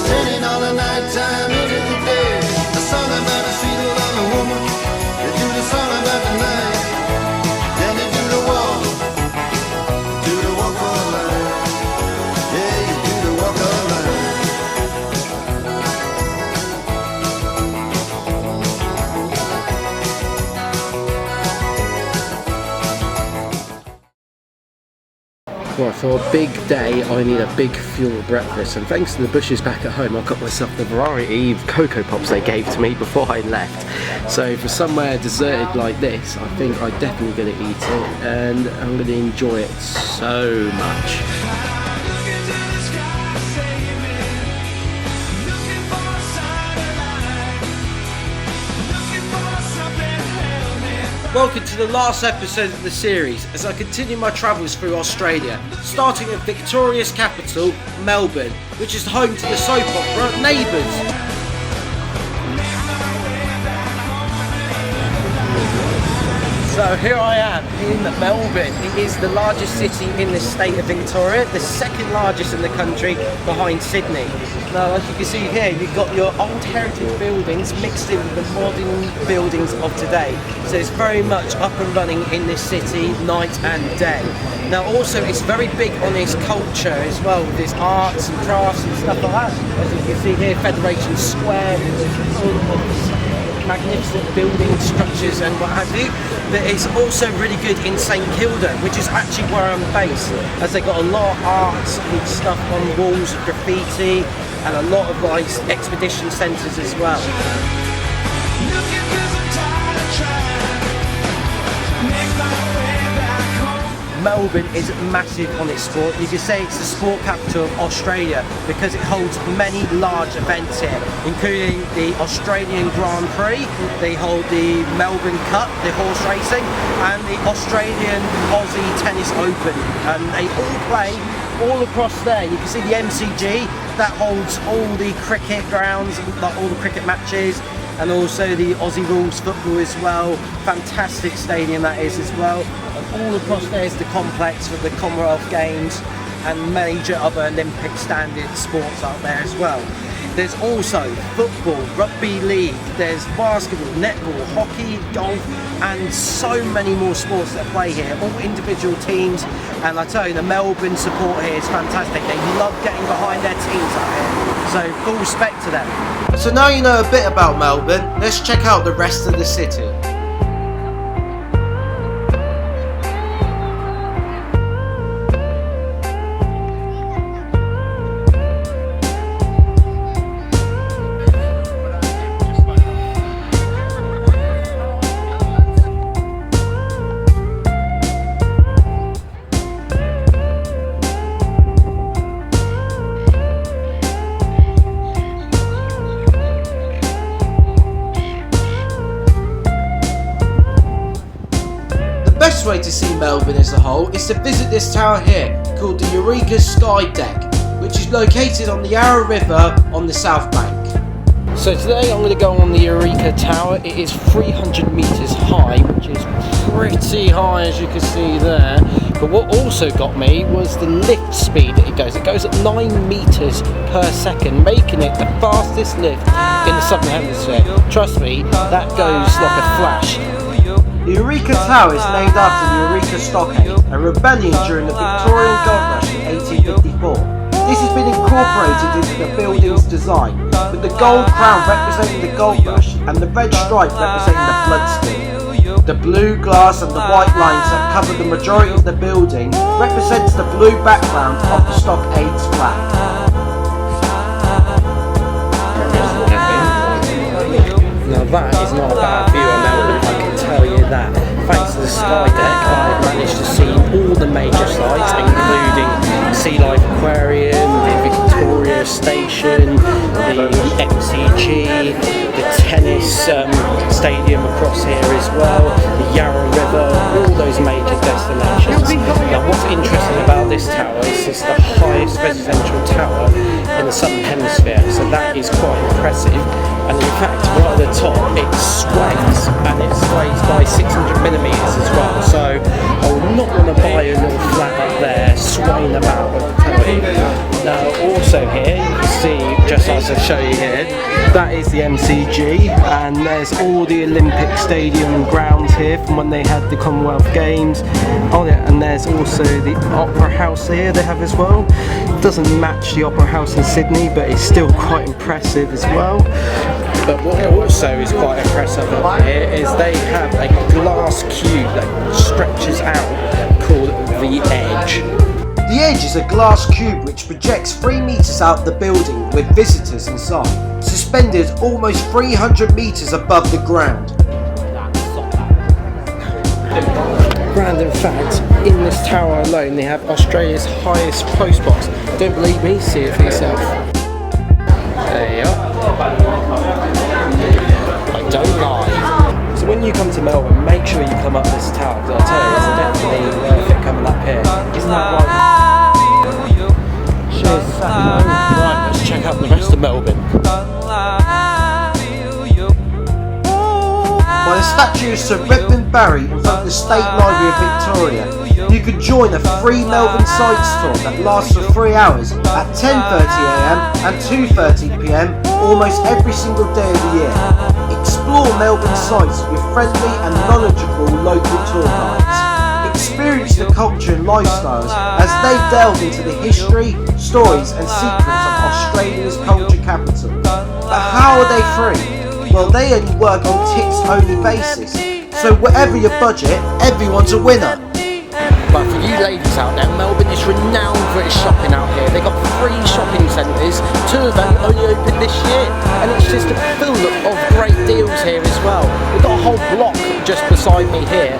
turning all the night time into the day. A song about a sweet lovely woman. They do the song about the night. Then they do the walk all night. Yeah, you do the walk all night. Right, for a big day I need a big fuel breakfast, and thanks to the bushes back at home I got myself the variety of Cocoa Pops they gave to me before I left. So for somewhere deserted like this, I think I'm definitely going to eat it, and I'm going to enjoy it so much. Welcome to the last episode of the series as I continue my travels through Australia, starting at Victoria's capital, Melbourne, which is home to the soap opera Neighbours. So here I am in Melbourne. It is the largest city in the state of Victoria, the second largest in the country behind Sydney. Now, as you can see here, you've got your old heritage buildings mixed in with the modern buildings of today. So it's very much up and running in this city night and day. Now also it's very big on its culture as well, with its arts and crafts and stuff like that. As you can see here, Federation Square, all of these magnificent building structures and what have you. But it's also really good in St Kilda, which is actually where I'm based, as they got a lot of arts and stuff on the walls, graffiti, and a lot of like expedition centres as well. Melbourne is massive on its sport. You can say it's the sport capital of Australia because it holds many large events here, including the Australian Grand Prix. They hold the Melbourne Cup, the horse racing, and the Australian Aussie Tennis Open. And they all play all across there. You can see the MCG that holds all the cricket grounds, like all the cricket matches, and also the Aussie rules football as well. Fantastic stadium that is as well. And all across there is the complex for the Commonwealth Games and major other Olympic standard sports out there as well. There's also football, rugby league, there's basketball, netball, hockey, golf, and so many more sports that play here, all individual teams. And I tell you, the Melbourne support here is fantastic. They love getting behind their teams out here, so full respect to them. So now you know a bit about Melbourne, let's check out the rest of the city. The best way to see Melbourne as a whole is to visit this tower here called the Eureka Sky Deck, which is located on the Yarra River on the south bank. So today I'm going to go on the Eureka Tower. It is 300 metres high, which is pretty high as you can see there. But what also got me was the lift speed that it goes. It goes at 9 metres per second, making it the fastest lift in the Southern Hemisphere. Trust me, that goes like a flash. The Eureka Tower is named after the Eureka Stockade, a rebellion during the Victorian Gold Rush in 1854. This has been incorporated into the building's design, with the gold crown representing the gold rush and the red stripe representing the blood spill. The blue glass and the white lines that cover the majority of the building represents the blue background of the stockade's flag. Now that is not a bad view of Melbourne, I can tell you that. Thanks to the Sky Deck, I've managed to see all the major sites, including Sea Life Aquarium, the Victoria Station, the MCG, the tennis stadium across here as well, the Yarra River, all those major destinations. Now what's interesting about this tower is it's the highest residential tower in the southern hemisphere, so that is quite impressive. And in fact, right at the top, it sways, and it sways by 600 millimeters as well. So I would not want to buy a little flat up there, swaying about, I'll tell you. Now, also here, you can see, just as I show you here, that is the MCG, and there's all the Olympic Stadium grounds here from when they had the Commonwealth Games. Oh yeah, and there's also the Opera House here they have as well. Doesn't match the Opera House in Sydney, but it's still quite impressive as well. But what also is quite impressive up here is they have a glass cube that stretches out called the Edge. The Edge is a glass cube which projects 3 metres out the building with visitors inside, suspended almost 300 metres above the ground. And in fact, in this tower alone, they have Australia's highest post box. Don't believe me? See it for yourself. There you are. I don't lie. So when you come to Melbourne, make sure you come up this tower, because I'll tell you, it's definitely worth it coming up here. Isn't that right? Cheers. Right, let's check out the rest of Melbourne. By the statue of Sir Redmond Barry in front of the State Library of Victoria, you can join a free Melbourne Sights tour that lasts for 3 hours at 10:30am and 2:30pm almost every single day of the year. Explore Melbourne sights with friendly and knowledgeable local tour guides. Experience the culture and lifestyles as they delve into the history, stories and secrets of Australia's culture capital. But how are they free? Well, they only work on tips-only basis, so whatever your budget, everyone's a winner. But for you ladies out there, Melbourne is renowned for its shopping out here. They've got 3 shopping centres, 2 of them only opened this year, and it's just full of great deals here as well. We've got a whole block just beside me here,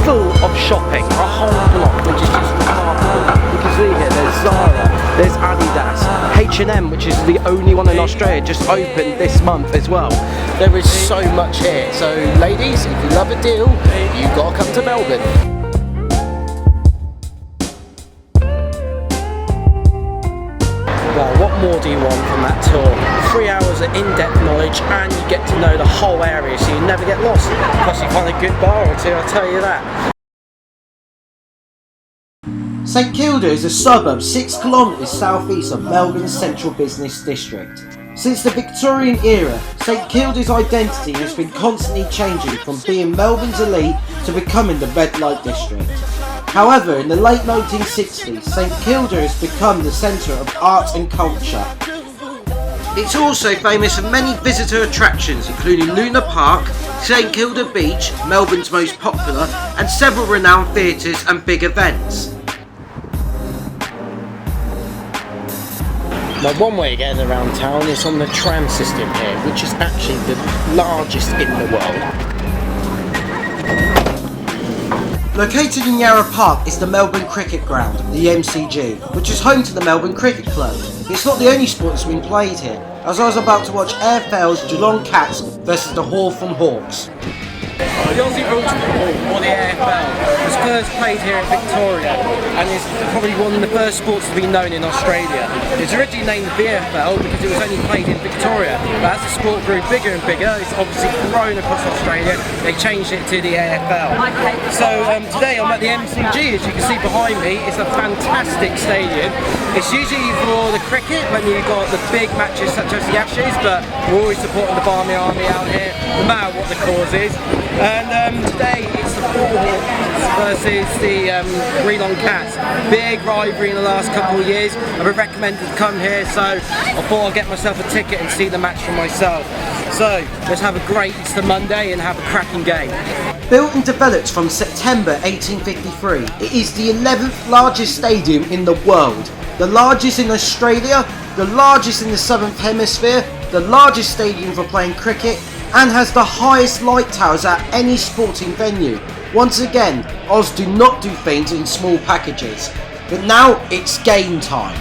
full of shopping, a whole block, which is just remarkable. You can see here, there's Zara, there's Adidas, H&M, which is the only one in Australia, just opened this month as well. There is so much here, so ladies, if you love a deal, you've got to come to Melbourne. Well, what more do you want from that tour? 3 hours of in-depth knowledge, and you get to know the whole area, so you never get lost. Plus you find a good bar or two, I'll tell you that. St Kilda is a suburb 6 kilometres southeast of Melbourne's central business district. Since the Victorian era, St Kilda's identity has been constantly changing from being Melbourne's elite to becoming the red light district. However, in the late 1960s, St Kilda has become the centre of art and culture. It's also famous for many visitor attractions including Luna Park, St Kilda Beach, Melbourne's most popular, and several renowned theatres and big events. Now, one way of getting around town is on the tram system here, which is actually the largest in the world. Located in Yarra Park is the Melbourne Cricket Ground, the MCG, which is home to the Melbourne Cricket Club. It's not the only sport that's been played here, as I was about to watch AFL's Geelong Cats versus the Hawthorn Hawks. The Aussie Rules Football, or the AFL, was first played here in Victoria and is probably one of the first sports to be known in Australia. It was originally named VFL because it was only played in Victoria, but as the sport grew bigger and bigger, it's obviously grown across Australia, they changed it to the AFL. So today I'm at the MCG, as you can see behind me. It's a fantastic stadium. It's usually for the cricket when you've got the big matches such as the Ashes, but we're always supporting the Barmy Army out here, no matter what the cause is. And today it's the Hawks versus the Geelong Cats. Big rivalry in the last couple of years. I've been recommended to come here, so I thought I'd get myself a ticket and see the match for myself. So let's have a great Easter Monday and have a cracking game. Built and developed from September 1853, it is the 11th largest stadium in the world. The largest in Australia, the largest in the Southern Hemisphere, the largest stadium for playing cricket, and has the highest light towers at any sporting venue. Once again, Oz do not do things in small packages. But now it's game time.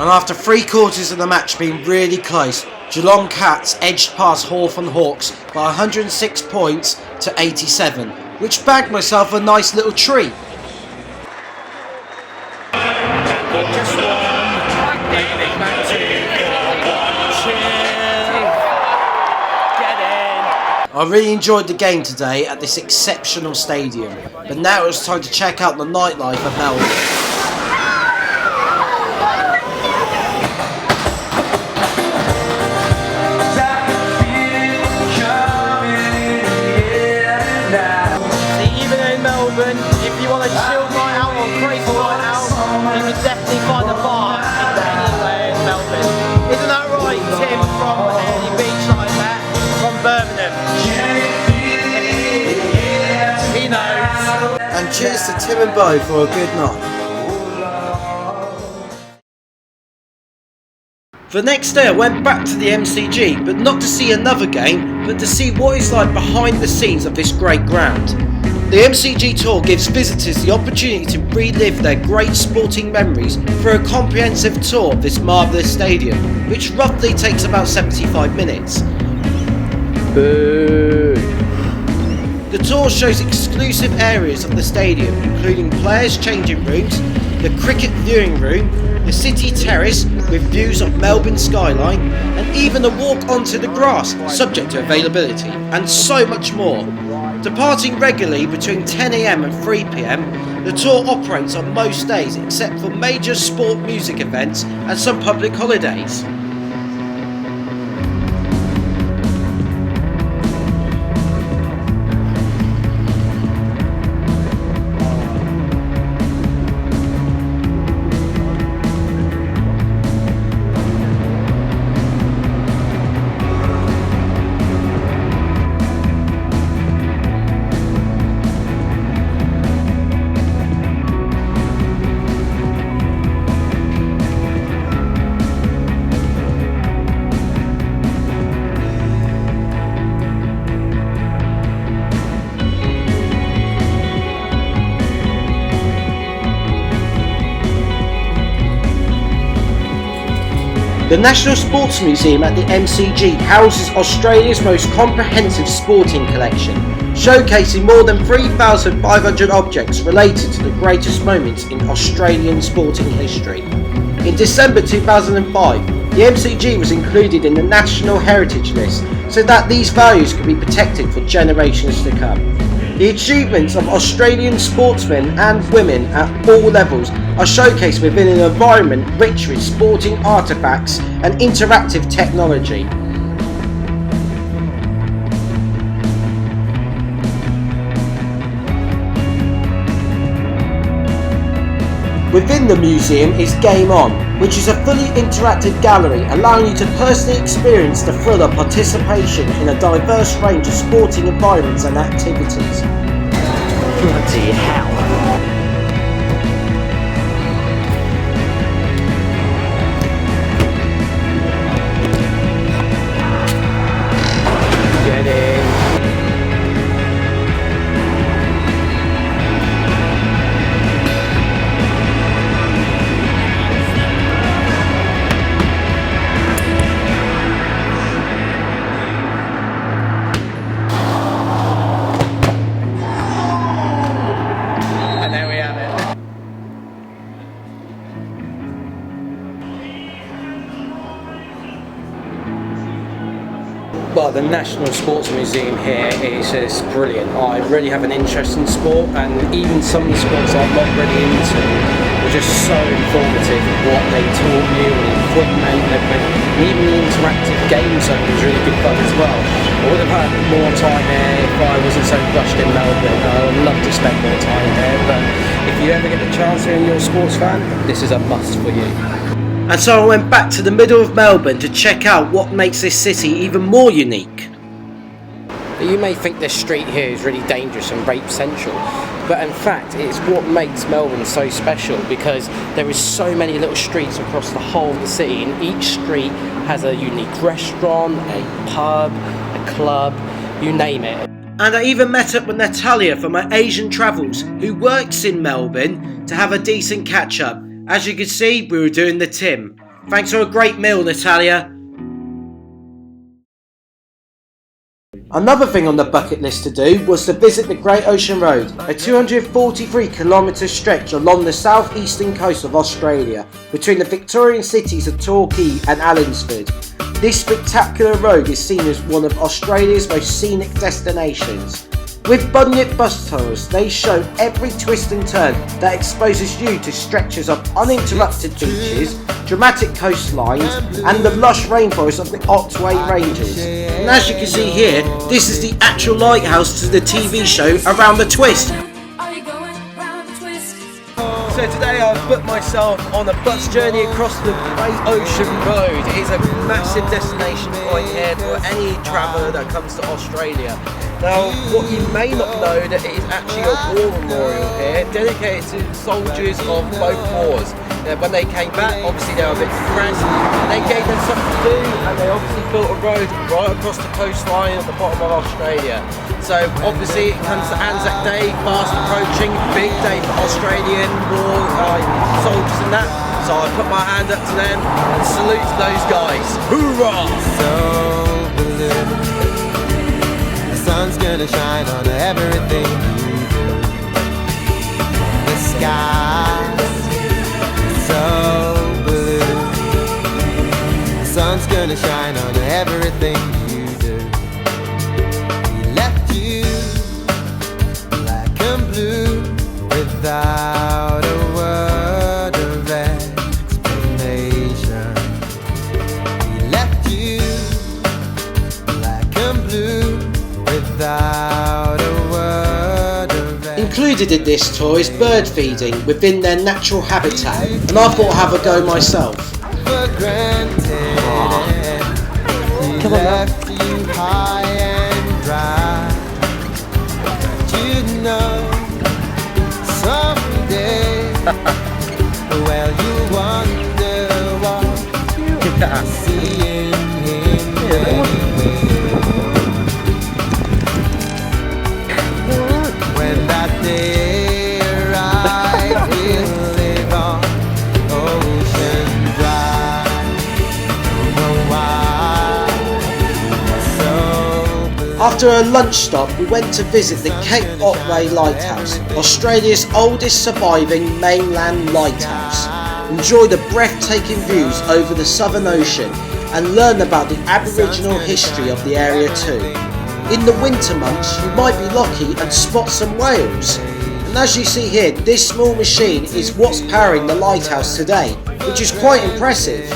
And after 3/4 of the match being really close, Geelong Cats edged past Hawthorn Hawks by 106 points to 87, which bagged myself a nice little treat. I really enjoyed the game today at this exceptional stadium, but now it's time to check out the nightlife of Melbourne. Melbourne, if you want a chill night out or crazy night out, you can definitely find a bar anywhere in Melbourne. Isn't that right, Tim from any beach like that, from Birmingham? He knows. And cheers to Tim and Bo for a good night. The next day I went back to the MCG, but not to see another game, but to see what it's like behind the scenes of this great ground. The MCG tour gives visitors the opportunity to relive their great sporting memories through a comprehensive tour of this marvellous stadium, which roughly takes about 75 minutes. Boo! The tour shows exclusive areas of the stadium, including players' changing rooms, the cricket viewing room, the city terrace with views of Melbourne skyline, and even a walk onto the grass, subject to availability, and so much more. Departing regularly between 10 AM and 3 PM, the tour operates on most days except for major sport music events and some public holidays. The National Sports Museum at the MCG houses Australia's most comprehensive sporting collection, showcasing more than 3,500 objects related to the greatest moments in Australian sporting history. In December 2005, the MCG was included in the National Heritage List so that these values could be protected for generations to come. The achievements of Australian sportsmen and women at all levels are showcased within an environment rich with sporting artefacts and interactive technology. Within the museum is Game On, which is a fully interactive gallery allowing you to personally experience the thrill of participation in a diverse range of sporting environments and activities. Bloody hell. Get in. Well, the National Sports Museum here is just brilliant. I really have an interest in sport, and even some of the sports I'm not really into were just so informative of what they taught you and the equipment, and even the interactive game zone was really good fun as well. I would have had more time here if I wasn't so rushed in Melbourne. I would love to spend more time here, but if you ever get the chance and you're a sports fan, this is a must for you. And so I went back to the middle of Melbourne to check out what makes this city even more unique. You may think this street here is really dangerous and rape central, but in fact it's what makes Melbourne so special, because there is so many little streets across the whole of the city, and each street has a unique restaurant, a pub, a club, you name it. And I even met up with Natalia from my Asian Travels, who works in Melbourne, to have a decent catch up. As you can see, we were doing the Tim. Thanks for a great meal, Natalia. Another thing on the bucket list to do was to visit the Great Ocean Road, a 243-kilometre stretch along the southeastern coast of Australia, between the Victorian cities of Torquay and Allinsford. This spectacular road is seen as one of Australia's most scenic destinations. With bunyip bus tours, they show every twist and turn that exposes you to stretches of uninterrupted beaches, dramatic coastlines and the lush rainforest of the Otway Ranges. And as you can see here, this is the actual lighthouse to the TV show Around the Twist. So today I've booked myself on a bus journey across the Great Ocean Road. It is a massive destination point here for any traveller that comes to Australia. Now, what you may not know that it is actually a war memorial here, dedicated to soldiers of both wars. When they came back, obviously they were a bit depressed, and they gave them something to do, and they obviously built a road right across the coastline at the bottom of Australia. So obviously it comes to Anzac Day, fast approaching, big day for Australian war soldiers and that. So I put my hand up to them and salute to those guys. Hoorah! So blue, the sun's gonna shine on everything you do. The sky's so blue, the sun's gonna shine on everything you do. We left you black and blue without a word of explanation. We left you black and blue without a word of Included in this tour is bird feeding within their natural habitat, and I thought I'd have a go myself. for granted. We left you high and dry. But you know someday, well, you wonder what you see in him anyway. When that day arrives, we'll live on ocean drive. Don't know why, so After a lunch stop, we went to visit the Cape Otway Lighthouse, Australia's oldest surviving mainland lighthouse. Enjoy the breathtaking views over the Southern Ocean and learn about the Aboriginal history of the area too. In the winter months, you might be lucky and spot some whales. And as you see here, this small machine is what's powering the lighthouse today, which is quite impressive.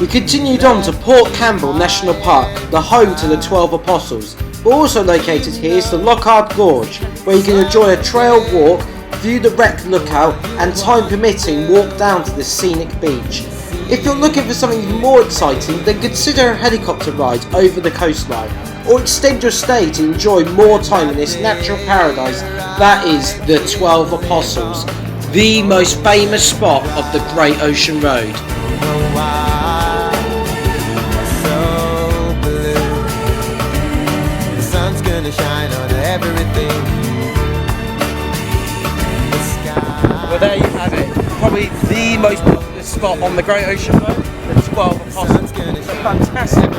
We continued on to Port Campbell National Park, the home to the 12 Apostles, but also located here is the Lockhart Gorge, where you can enjoy a trail walk, view the wreck lookout and time permitting walk down to the scenic beach. If you're looking for something even more exciting, then consider a helicopter ride over the coastline, or extend your stay to enjoy more time in this natural paradise that is the 12 Apostles, the most famous spot of the Great Ocean Road. so blue. The sun's gonna shine on everything. The sky. Well, there you have it. Probably the most popular spot on the Great Ocean Road, the 12 Apostles. It's a fantastic.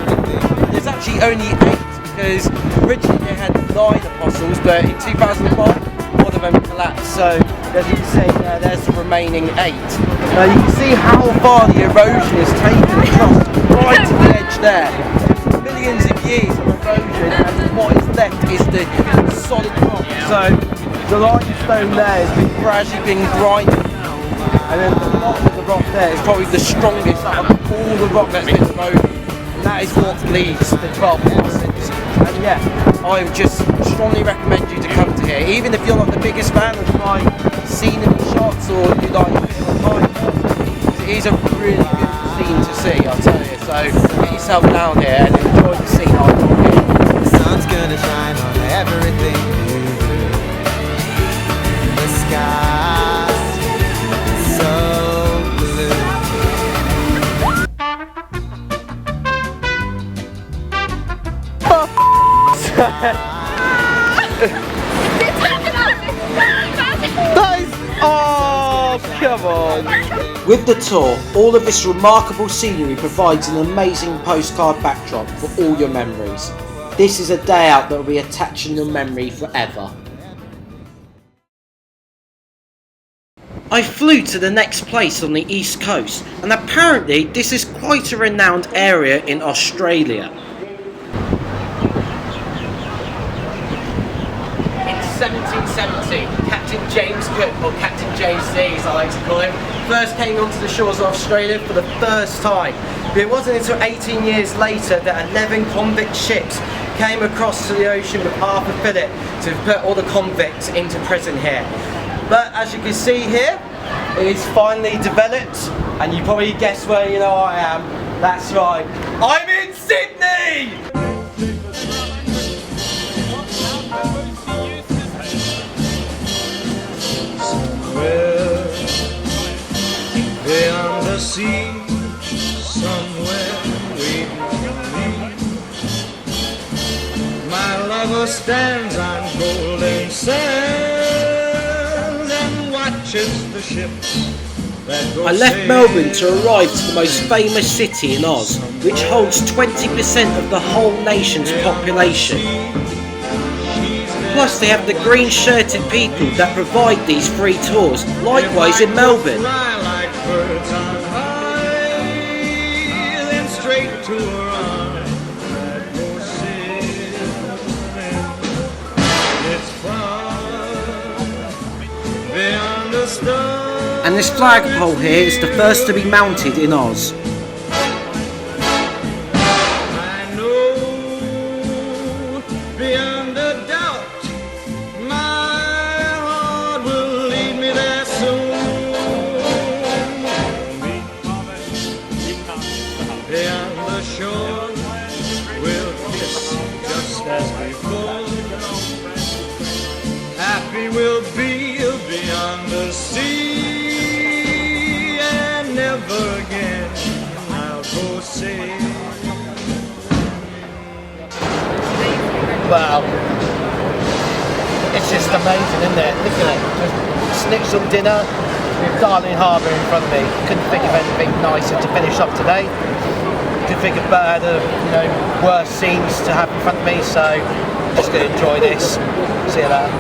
There's actually only 8 because originally they had 9 apostles, but in 2005 one of them collapsed. So as you can see, there's the remaining 8. Now you can see how far the erosion is taken across right to the edge there. Millions of years of erosion, and what is left is the solid rock. So the limestone there has been gradually being grinded, and then the bottom of the rock there is probably the strongest out of all the rock that's been eroded. And that is what leaves the 12 apostles. And yeah, I would just strongly recommend you to come to here, even if you're not the biggest fan of like scenery shots or you like a bit of a vibe. It is a really good scene to see, I'll tell you. So get yourself down here and enjoy the scene I've got here. The sun's gonna shine on everything you do. The sky's so blue. That is, oh, come on. With the tour, all of this remarkable scenery provides an amazing postcard backdrop for all your memories. This is a day out that will be attached in your memory forever. I flew to the next place on the east coast, and apparently this is quite a renowned area in Australia. In 1770, Captain James Cook, or Captain James D as I like to call him, first came onto the shores of Australia for the first time. But it wasn't until 18 years later that 11 convict ships came across to the ocean with Arthur Phillip to put all the convicts into prison here. But as you can see here, it is finally developed, and you probably guess where I am. That's right, I'm in Sydney! Somewhere beyond the sea, somewhere waiting for me, my lover stands on golden sands and watches the ships that go. I left Melbourne to arrive to the most famous city in Oz, which holds 20% of the whole nation's population. Plus they have the green shirted people that provide these free tours, likewise in Melbourne. And this flagpole here is the first to be mounted in Oz. Happy we'll be beyond the sea, and never again I'll go sailing. Wow, it's just amazing, isn't it? Look at it, just snitch some dinner with Darling Harbour in front of me. Couldn't think of anything nicer to finish up today. Couldn't think of better, worse scenes to have in front of me, so just going to enjoy this. See you later.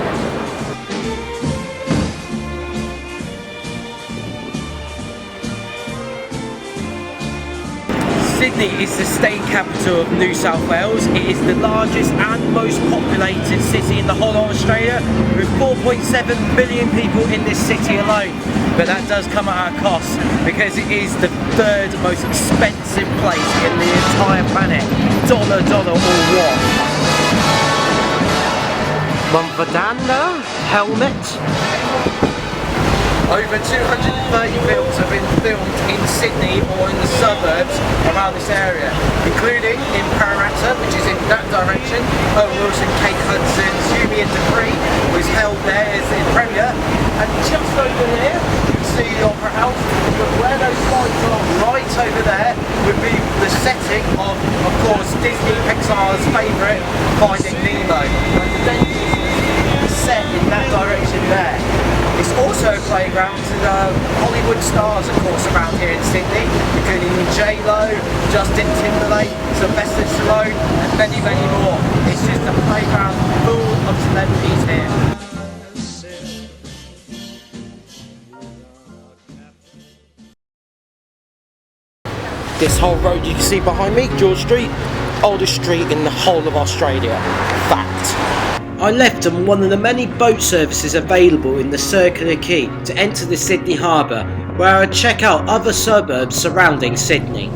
Sydney is the state capital of New South Wales. It is the largest and most populated city in the whole of Australia, with 4.7 billion people in this city alone. But that does come at a cost, because it is the third most expensive place in the entire planet. Dollar or what? Mumfordanda helmet. Over 230 films have been filmed in Sydney or in the suburbs around this area, including in Parramatta, which is in that direction. Owen Wilson, Kate Hudson, Sumi and Dupree was held there as the premiere. And just over here, you can see the Opera House, but where those lights are right over there would be the setting of course, Disney Pixar's favourite, Finding Nemo. And the dentist is set in that direction there. It's also a playground to the Hollywood stars, of course, around here in Sydney, including J-Lo, Justin Timberlake, Sylvester Stallone, and many, many more. It's just a playground full of celebrities here. This whole road you can see behind me, George Street, oldest street in the whole of Australia. Fact. I left on one of the many boat services available in the Circular Quay to enter the Sydney Harbour, where I'd check out other suburbs surrounding Sydney.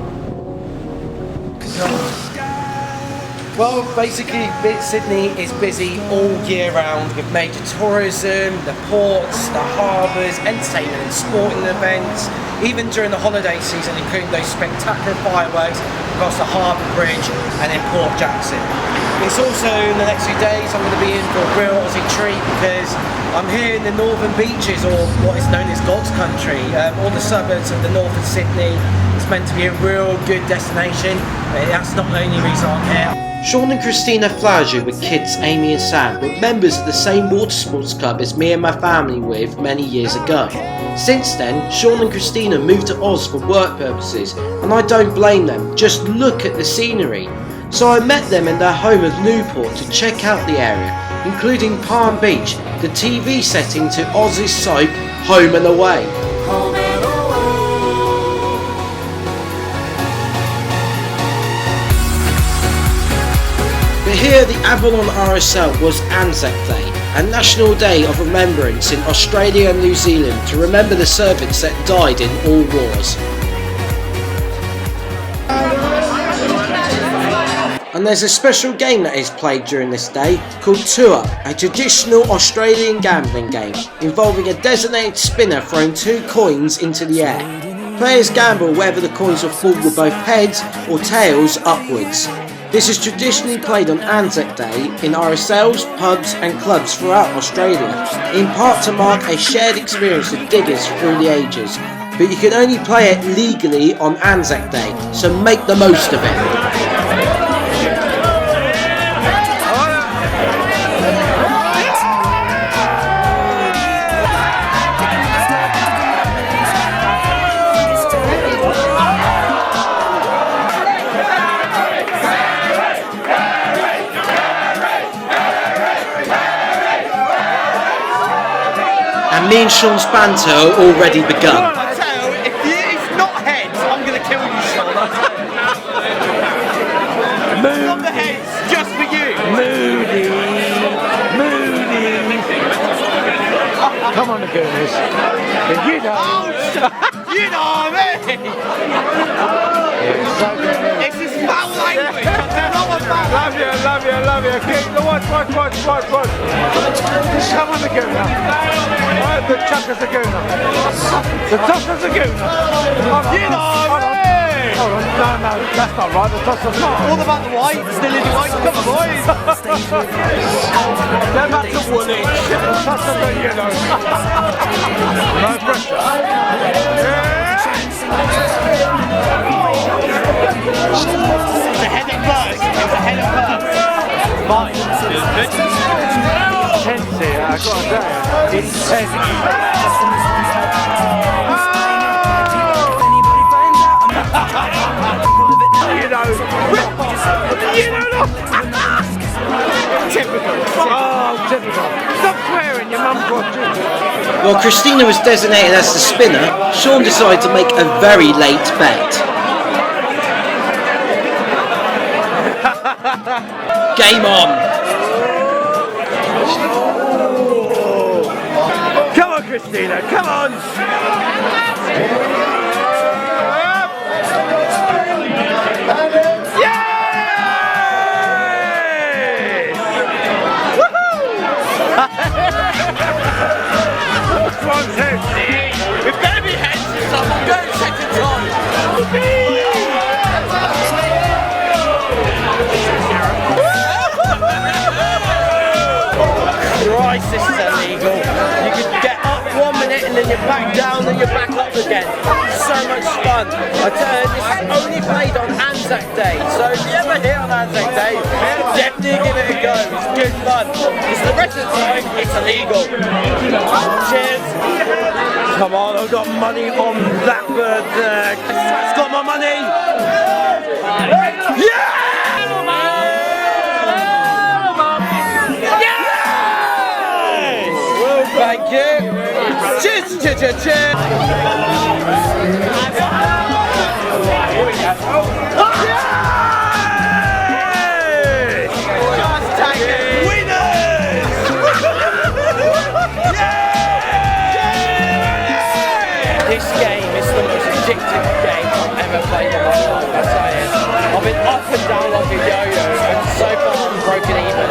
Well, basically, Sydney is busy all year round with major tourism, the ports, the harbours, entertainment and sporting events, even during the holiday season, including those spectacular fireworks across the Harbour Bridge and in Port Jackson. It's also, in the next few days, I'm going to be in for a real Aussie treat, because I'm here in the northern beaches, or what is known as God's Country. All the suburbs of the north of Sydney. It's meant to be a real good destination. That's not the only reason I'm here. Sean and Christina Flaugier with kids Amy and Sam were members of the same water sports club as me and my family with many years ago. Since then, Sean and Christina moved to Oz for work purposes, and I don't blame them, just look at the scenery. So I met them in their home of Newport to check out the area, including Palm Beach, the TV setting to Oz's soap Home and Away. But here the Avalon RSL was Anzac Day, a national day of remembrance in Australia and New Zealand to remember the servants that died in all wars. And there's a special game that is played during this day called Two Up, a traditional Australian gambling game involving a designated spinner throwing 2 coins into the air. Players gamble whether the coins will fall with both heads or tails upwards. This is traditionally played on Anzac Day in RSLs, pubs and clubs throughout Australia, in part to mark a shared experience with diggers through the ages. But you can only play it legally on Anzac Day, so make the most of it. And me and Sean's banter are already begun. I tell you, if it's not heads, I'm going to kill you, Sean. Not the heads, just for you. Moody. Come on, the goodness. You know. You know me. It's this foul language. Love you. Okay, watch. Come on, the gooner. The chuckers are gooner. The tossers are gooner. You know me. Hold on, no, that's not right. The tossers not. All about the white, still in the white. Come on, boys. They're back to Woolwich. The tossers are, you know. No pressure. It's a head at first. Fine. Tense here, I've got to say. It's tense. Typical. Oh, typical. Stop swearing, your mum's watching. While Christina was designated as the spinner, Sean decided to make a very late bet. Game on! Come on, Christina, come on! It better be heads this time. I'm going second time. Christ, this is illegal. You could get up 1 minute and then you're back down and you're back up again. So much fun. I tell you, this is only played on Anzac Day. So if you ever here on Anzac Day, definitely give it a go. It's good fun. Because the rest of the time, it's illegal. Cheers. Come on, I've got money on that bird there. It's got my money! Yeah! Thank you. Cheers. This game is the most addictive game I've ever played in my life. I tell you. I've been up and down like a yo-yo, and so far I'm broken even.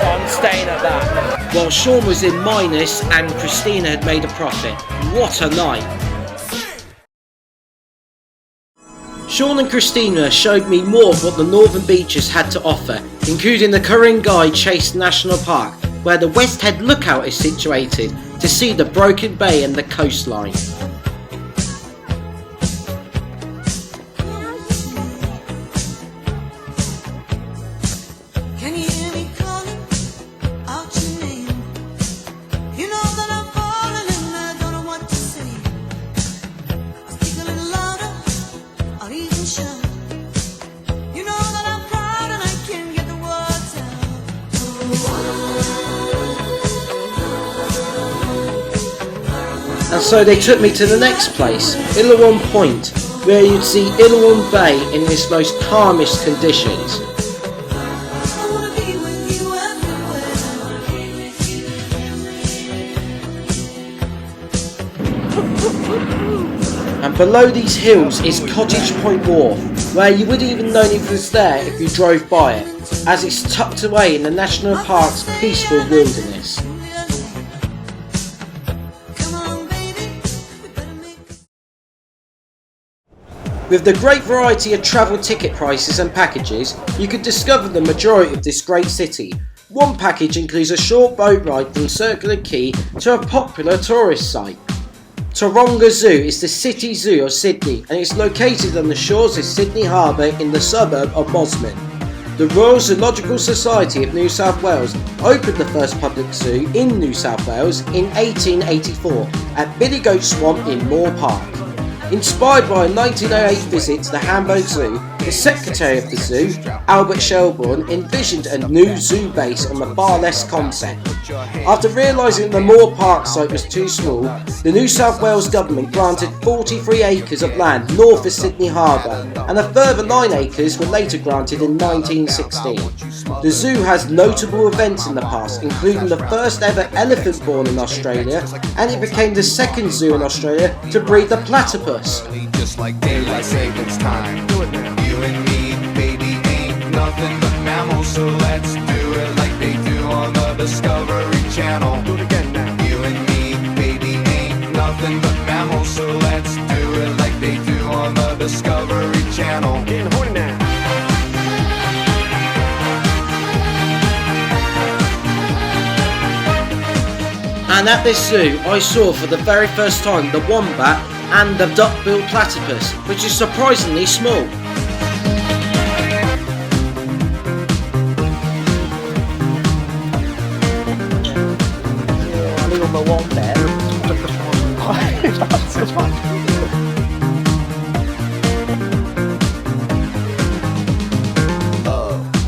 So I'm staying at that. While Sean was in minus and Christina had made a profit. What a night! Sean and Christina showed me more of what the Northern Beaches had to offer, including the Ku-ring-gai Chase National Park, where the West Head Lookout is situated, to see the Broken Bay and the coastline. You know that I'm proud and I can't get the words out. And so they took me to the next place, Illawong Point, where you'd see Illawong Bay in its most calmest conditions. I wanna be with you everywhere. And below these hills is Cottage Point Wharf, where you wouldn't even know it was there if you drove by it, as it's tucked away in the National Park's peaceful wilderness. Come on, baby, we better make. With the great variety of travel ticket prices and packages, you could discover the majority of this great city. One package includes a short boat ride from Circular Quay to a popular tourist site. Taronga Zoo is the city zoo of Sydney and is located on the shores of Sydney Harbour in the suburb of Mosman. The Royal Zoological Society of New South Wales opened the first public zoo in New South Wales in 1884 at Billy Goat Swamp in Moore Park. Inspired by a 1908 visit to the Hamburg Zoo, the secretary of the zoo, Albert Shelbourne, envisioned a new zoo base on the Barless concept. After realising the Moore Park site was too small, the New South Wales government granted 43 acres of land north of Sydney Harbour, and a further 9 acres were later granted in 1916. The zoo has notable events in the past, including the first ever elephant born in Australia, and it became the second zoo in Australia to breed the platypus. Just like daylight savings time. You and me, baby, ain't nothing but mammals, so let's do it like they do on the Discovery Channel. Do it again now. You and me, baby, ain't nothing but mammals, so let's do it like they do on the Discovery Channel. Getting horny now. And at this zoo, I saw for the very first time the wombat and the duck-billed platypus, which is surprisingly small.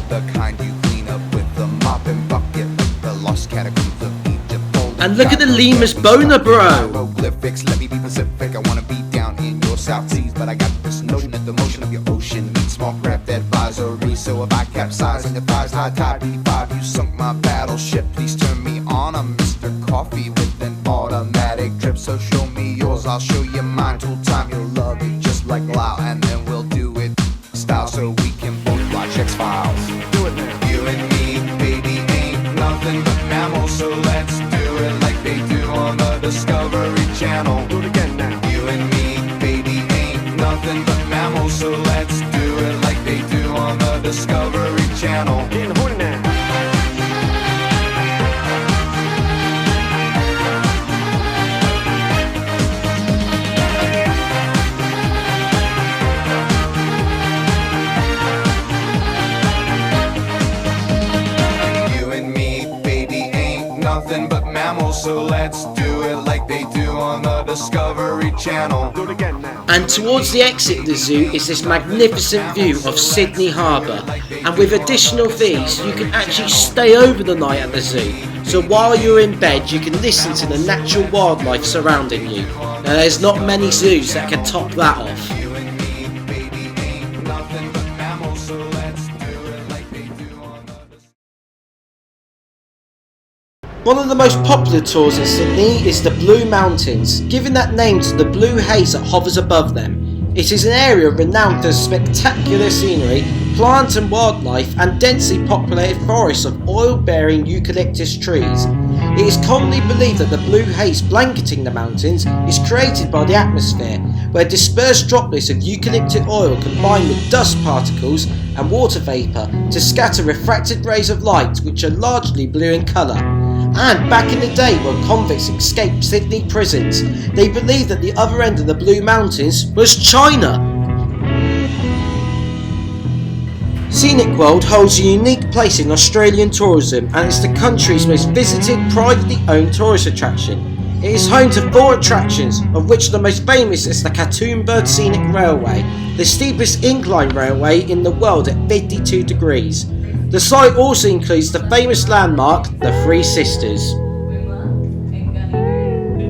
The kind you clean up with the mop and bucket, like the lost catacombs of Egypt. And look at the lemurs boner, bro! Hieroglyphics, let me be Pacific. I wanna be down in your South Seas, but I got this notion that the motion of your ocean needs small craft advisory. So if I capsize on your thighs, high tide B5, you sunk my battleship. Please turn me on. I'm Mr. Coffee with an automatic drip. So show me yours, I'll show you mine. Tool time, you'll love it just like Lao, and then we'll do it style so we can both watch X-Files. Do it now. You and me, baby, ain't nothing but mammals, so let's do it like they do on the Discovery Channel. Do it again now. You and me, baby, ain't nothing but mammals, so let's do it like they do on the Discovery Channel. Getting horny now. You and me, baby, ain't nothing but mammals, so let's do it like they do on the Discovery Channel. Do it again now. And towards the exit of the zoo is this magnificent view of Sydney Harbour. And with additional fees, you can actually stay over the night at the zoo. So while you're in bed, you can listen to the natural wildlife surrounding you. Now there's not many zoos that can top that off. You and me, baby, ain't nothing but mammals, so let's do it like they do on the One of the most popular tours in Sydney is the Blue Mountains, giving that name to the blue haze that hovers above them. It is an area renowned for spectacular scenery, plant and wildlife, and densely populated forests of oil-bearing eucalyptus trees. It is commonly believed that the blue haze blanketing the mountains is created by the atmosphere, where dispersed droplets of eucalyptic oil combine with dust particles and water vapour to scatter refracted rays of light which are largely blue in colour. And back in the day when convicts escaped Sydney prisons, they believed that the other end of the Blue Mountains was China. Scenic World holds a unique place in Australian tourism and it's the country's most visited privately owned tourist attraction. It is home to 4 attractions, of which the most famous is the Katoomba Scenic Railway, the steepest incline railway in the world at 52 degrees. The site also includes the famous landmark, the Three Sisters.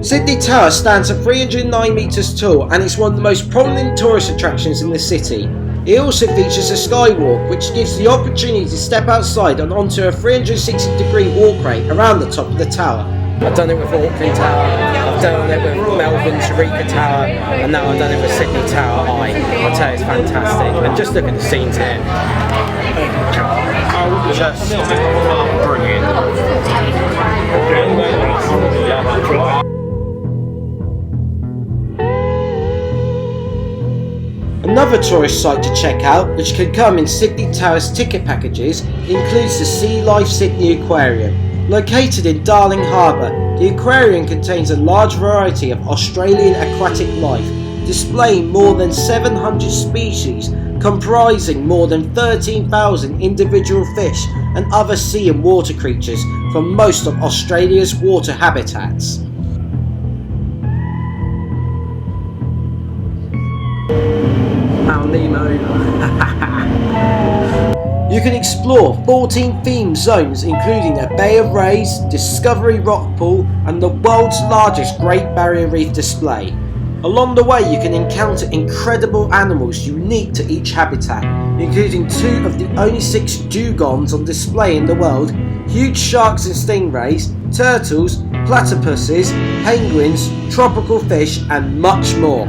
Sydney Tower stands at 309 metres tall and is one of the most prominent tourist attractions in the city. It also features a skywalk, which gives the opportunity to step outside and onto a 360-degree walkway around the top of the tower. I've done it with Auckland Tower, I've done it with Melbourne Eureka Tower, and now I've done it with Sydney Tower Eye. I'll tell you, it's fantastic. And just look at the scenes here. Just brilliant. Another tourist site to check out, which can come in Sydney Tower's ticket packages, includes the Sea Life Sydney Aquarium. Located in Darling Harbour, the aquarium contains a large variety of Australian aquatic life, displaying more than 700 species, comprising more than 13,000 individual fish and other sea and water creatures from most of Australia's water habitats. Found Nemo. You can explore 14 themed zones including a Bay of Rays, Discovery Rock Pool and the world's largest Great Barrier Reef display. Along the way you can encounter incredible animals unique to each habitat, including 2 of the only 6 dugongs on display in the world, huge sharks and stingrays, turtles, platypuses, penguins, tropical fish and much more.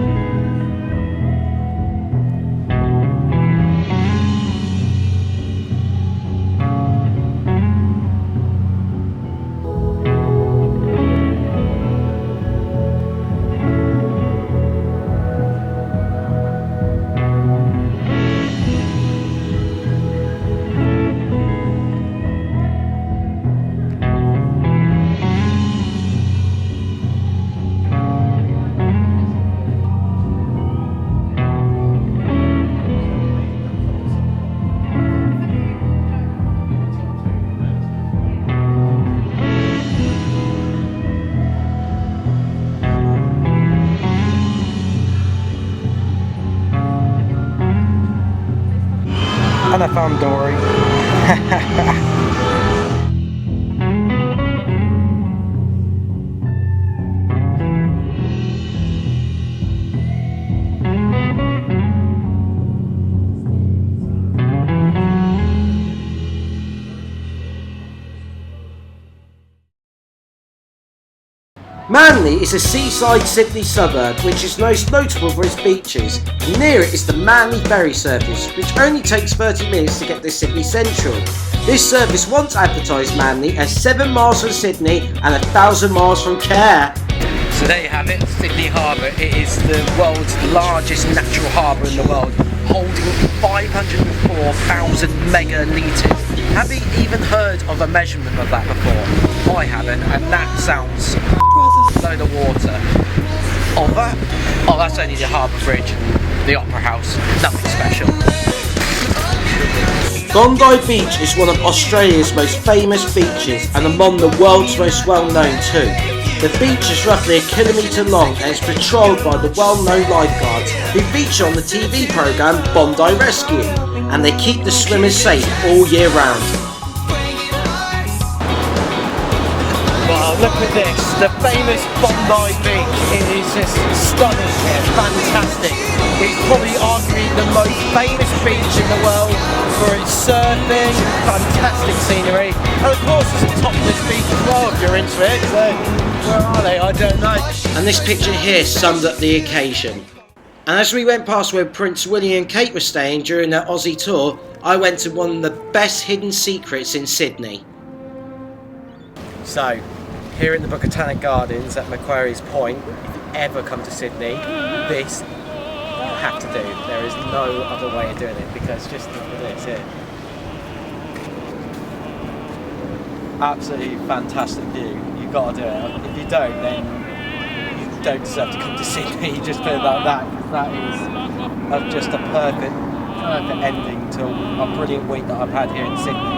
And I found Dory. Manly is a seaside Sydney suburb which is most notable for its beaches. Near it is the Manly ferry service, which only takes 30 minutes to get to Sydney Central. This service once advertised Manly as 7 miles from Sydney and 1,000 miles from Care. So there you have it, Sydney Harbour. It is the world's largest natural harbour in the world, holding 504,000 megalitres. Have you even heard of a measurement of that before? I haven't, and that sounds load of water. Oh, that's only the harbour bridge, the Opera House, nothing special. Bondi Beach is one of Australia's most famous beaches and among the world's most well known too. The beach is roughly 1 kilometre long and is patrolled by the well-known lifeguards who feature on the TV programme Bondi Rescue, and they keep the swimmers safe all year round. Wow, look at this, the famous Bondi Beach. It is just stunning here, fantastic. It's probably arguably the most famous beach in the world for its surfing, fantastic scenery, and of course it's a topless beach as well if you're into it, so where are they? I don't know. And this picture here summed up the occasion. And as we went past where Prince William and Kate were staying during their Aussie tour, I went to one of the best hidden secrets in Sydney. So, here in the Botanic Gardens at Macquarie's Point, if you ever come to Sydney, this you have to do. There is no other way of doing it, because just look at this here. Absolutely fantastic view. You've got to do it. If you don't, then you don't deserve to come to Sydney. Just put it like that, because that is just a perfect ending to a brilliant week that I've had here in Sydney.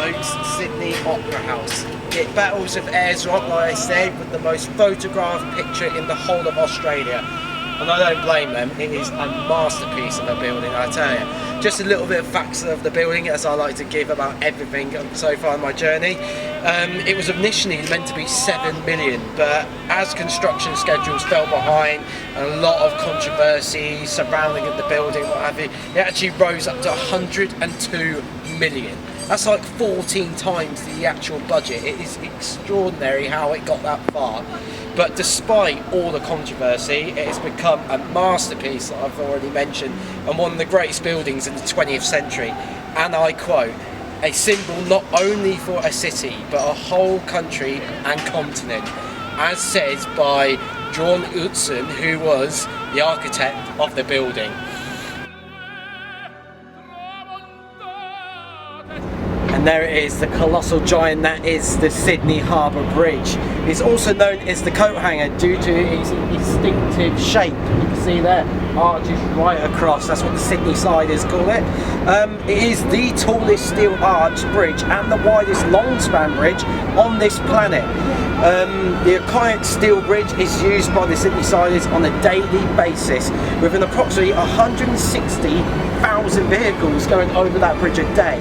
folks, Sydney Opera House. It battles of Airdrop, like I said, with the most photographed picture in the whole of Australia. And I don't blame them, it is a masterpiece of a building, I tell you. Just a little bit of facts of the building, as I like to give about everything so far in my journey. It was initially meant to be 7 million, but as construction schedules fell behind and a lot of controversy surrounding the building, what have you, it actually rose up to 102 million. That's like 14 times the actual budget. It is extraordinary how it got that far. But despite all the controversy, it has become a masterpiece that I've already mentioned, and one of the greatest buildings in the 20th century. And I quote, a symbol not only for a city, but a whole country and continent, as said by John Utzon, who was the architect of the building. And there it is, the colossal giant that is the Sydney Harbour Bridge. It's also known as the coat hanger due to its distinctive shape. You can see there, arches right across, that's what the Sydney Sliders call it. It is the tallest steel arch bridge and the widest long span bridge on this planet. The iconic steel bridge is used by the Sydney Sliders on a daily basis, with an approximately 160,000 vehicles going over that bridge a day.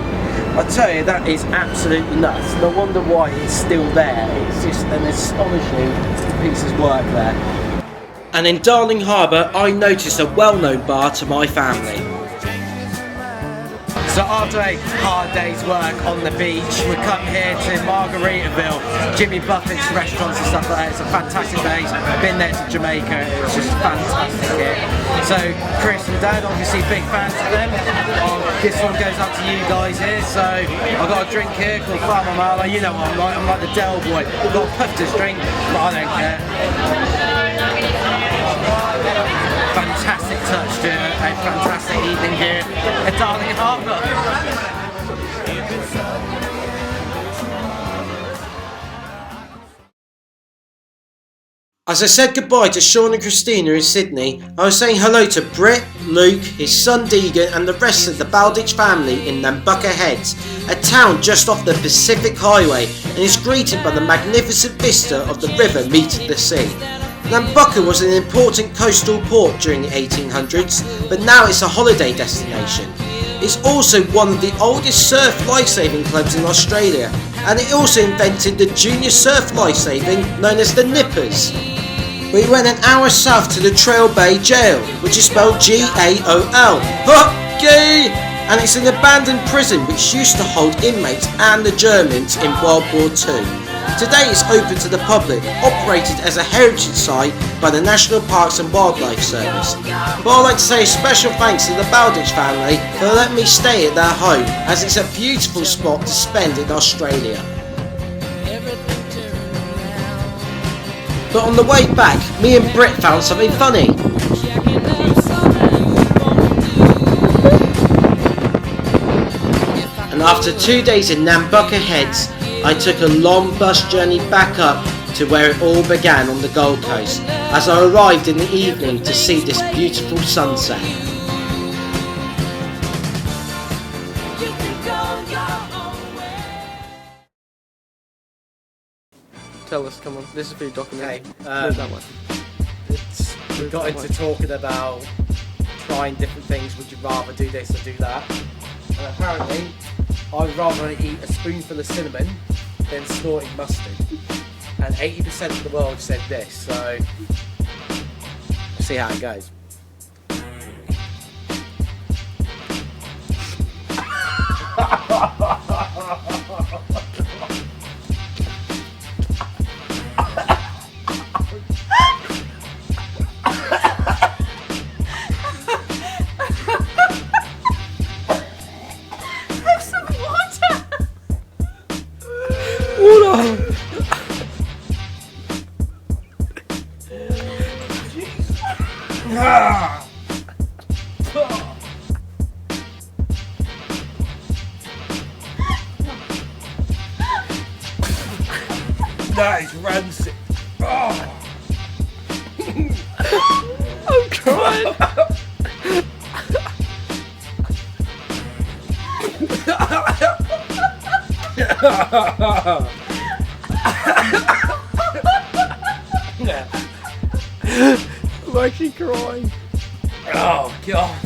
I tell you, that is absolutely nuts. No wonder why it's still there. It's just an astonishing piece of work there. And in Darling Harbour, I noticed a well-known bar to my family. So after a hard day's work on the beach, we come here to Margaritaville, Jimmy Buffett's restaurants and stuff like that. It's a fantastic place. Been there to Jamaica, it was just fantastic here. So Chris and Dad, obviously big fans of them. This one goes up to you guys here. So I've got a drink here called Farmer Marlow. You know what I'm like the Del boy. I've got a Puffter's drink, but I don't care. Fantastic touch to a fantastic evening here at Darling Harbour. As I said goodbye to Sean and Christina in Sydney, I was saying hello to Britt, Luke, his son Deegan and the rest of the Balditch family in Nambucca Heads, a town just off the Pacific Highway, and is greeted by the magnificent vista of the river meeting the sea. Nambucca was an important coastal port during the 1800s, but now it's a holiday destination. It's also one of the oldest surf lifesaving clubs in Australia, and it also invented the junior surf lifesaving known as the Nippers. We went an hour south to the Trail Bay Jail, which is spelled G-A-O-L, Gay! And it's an abandoned prison which used to hold inmates and the Germans in World War II. Today it's open to the public, operated as a heritage site by the National Parks and Wildlife Service. But I'd like to say a special thanks to the Balditch family for letting me stay at their home, as it's a beautiful spot to spend in Australia. But on the way back, me and Britt found something funny. And after 2 days in Nambucca Heads, I took a long bus journey back up to where it all began on the Gold Coast, as I arrived in the evening to see this beautiful sunset. Tell us, come on. This is for your documentary. Okay, that one. We got into talking about trying different things. Would you rather do this or do that? And apparently, I'd rather eat a spoonful of cinnamon than snorting mustard. And 80% of the world said this, so we'll see how it goes. That is rancid. Oh. I'm crying. I'm actually crying. Oh god.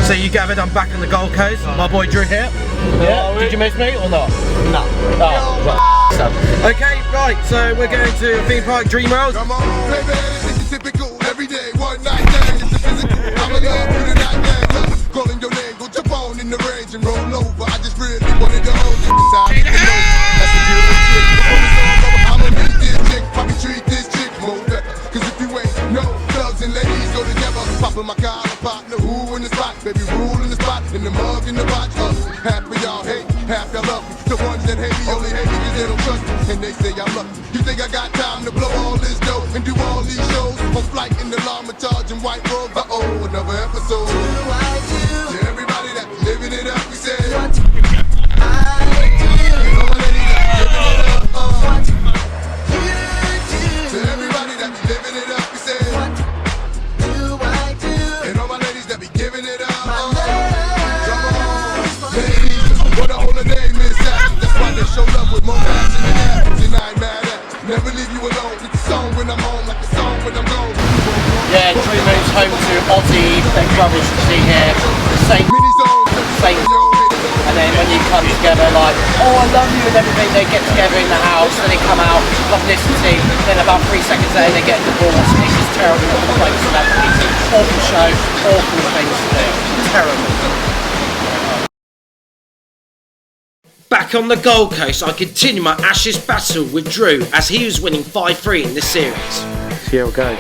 So you gathered, I'm back on the Gold Coast. My boy Drew here. Yeah. Did you miss me or not? No. Oh, right. Okay, right. So we're going to theme park Dream World. Come on, baby, it's a typical everyday one night thing. It's a physical. I'm in love with a night man. Calling your name, go jump on in the range and roll over. I just really wanted to hold you inside. That's a beautiful chick. Before it's all over, I'ma meet this chick. Probably treat this chick more better. Cause if you ain't no thugs and ladies go together. Popping my collar, partner, who in the spot? Baby, rule in the spot, in the mug, in the box. Half of y'all hate, half y'all love me. The ones that hate me only hate me cause they don't trust me. And they say I'm lucky. You think I got time to blow all this dough and do all these shows? On flight in the llama charging white robes. Uh-oh, another episode. To everybody that be living it up, we say what I do. You know what it is, living it up. What you do. To everybody that be living it up, we say what do I do? And all my ladies that be giving it up. Come on, ladies, what a holiday, Miss Action. That's why they show love with more passion than average. And I ain't mad at it. Never leave you alone. It's a song when I'm home, like a song when I'm gone. Yeah, Drew moves home to Aussie. Big rubbish to see here. The same. And then when you come together like, oh I love you and everything, they get together in the house and they come out, publicity, then about 3 seconds later they get divorced. This is terrible for both celebrities. Awful show, awful things to do. Terrible. Back on the Gold Coast, I continue my Ashes battle with Drew as he was winning 5-3 in this series. Here we go.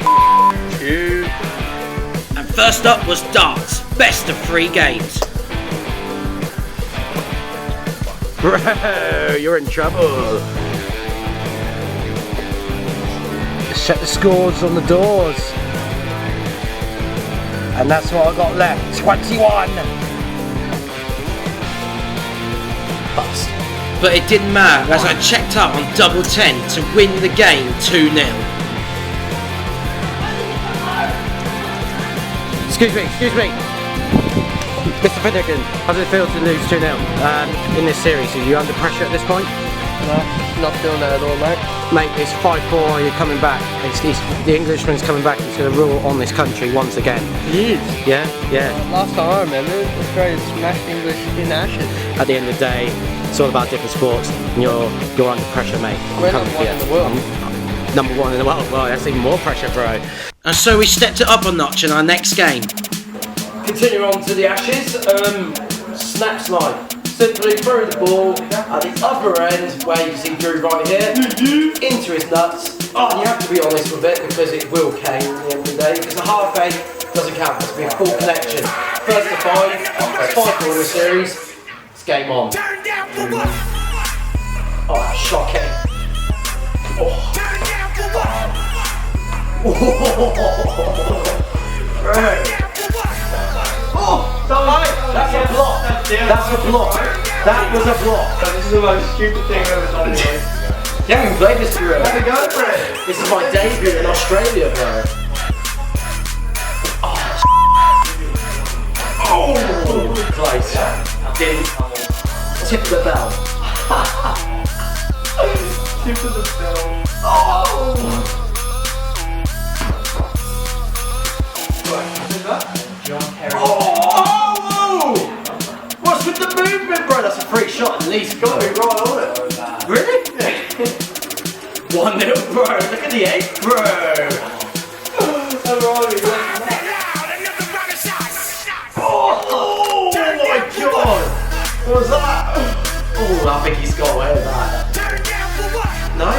And first up was darts, best of 3 games. Bro, you're in trouble. Just check the scores on the doors. And that's what I got left, 21. Bust. But it didn't matter as I checked up on double 10 to win the game 2-0. Excuse me. Mr. Finnegan, how does it feel to lose 2-0 in this series? Are you under pressure at this point? No, not feeling that at all, mate. Mate, it's 5-4, you're coming back. The Englishman's coming back, he's going to rule on this country once again. He is. Yeah? Last time I remember, Australia smashed English in Ashes. At the end of the day, it's all about different sports, and you're under pressure, mate. We're number 1 in the world. Number 1 in the world, well, that's even more pressure, bro. And so we stepped it up a notch in our next game. Continue on to the Ashes. Snap slide. Simply throw the ball at the upper end, where you see Drew right here, into his nuts. And you have to be honest with it because it will cane at the end of the day. Because a half egg doesn't count. It has to be a full connection. First to 5. It's 5-4 in the series. It's game on. Oh, that's shocking. That's a block. That's a block. That was a block. This is the most stupid thing I've ever done. You haven't even played this bro. Have a go for it. This is my debut in Australia, bro. Oh, close. Didn't tip the bell. Tip of the bell. Oh. Oh! What's with the movement, bro? That's a free shot at least. Got me right on it. Really? 1-0, bro. Look at the egg, bro. Oh my god! What was that? Oh, I think he's got away with that. No?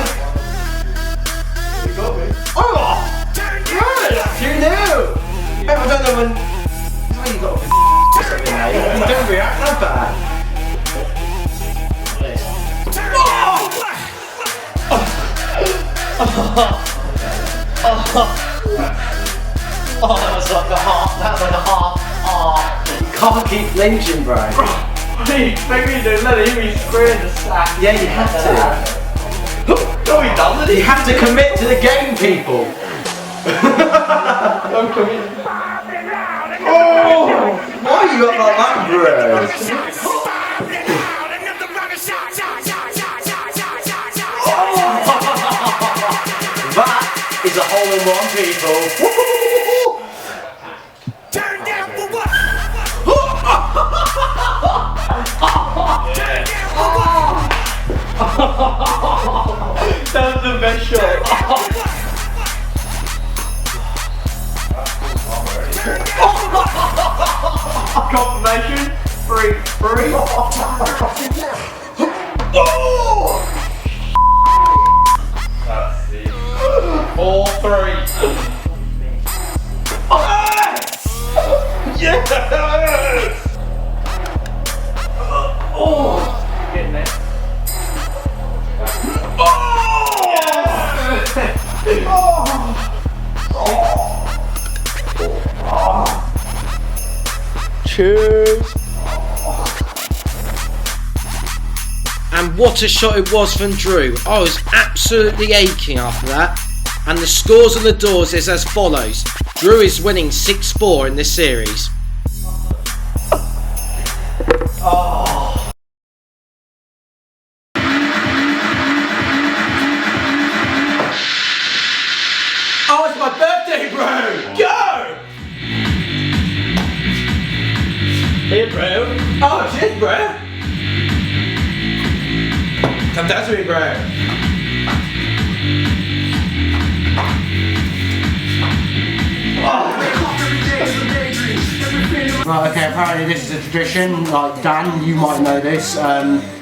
You got me. Oh! Yes! 2-0! I don't know when you got a something there. You don't react that bad. Oh, that was like a half. That was like a half. Oh, you can't keep flinching, bro. What do you expect me to do? Let it hit me square in the sack. Yeah, you have to. No, he doesn't. You have to commit to the game, people. I'm committed. Oh, why you got like that, bro? Come on, people. Turn down for what? Turn down for what? That was the best shot. Confirmation. 3-3. Oh! That's it. 4-3. Yes! Oh! Getting there. Cheers. And what a shot it was from Drew. I was absolutely aching after that. And the scores on the doors is as follows. Drew is winning 6-4 in this series. Oh, it's my birthday, bro! Go! Here, bro. Oh, cheers, bro. Come dance with me, bro. Right, okay, apparently this is a tradition. Like, Dan, you might know this.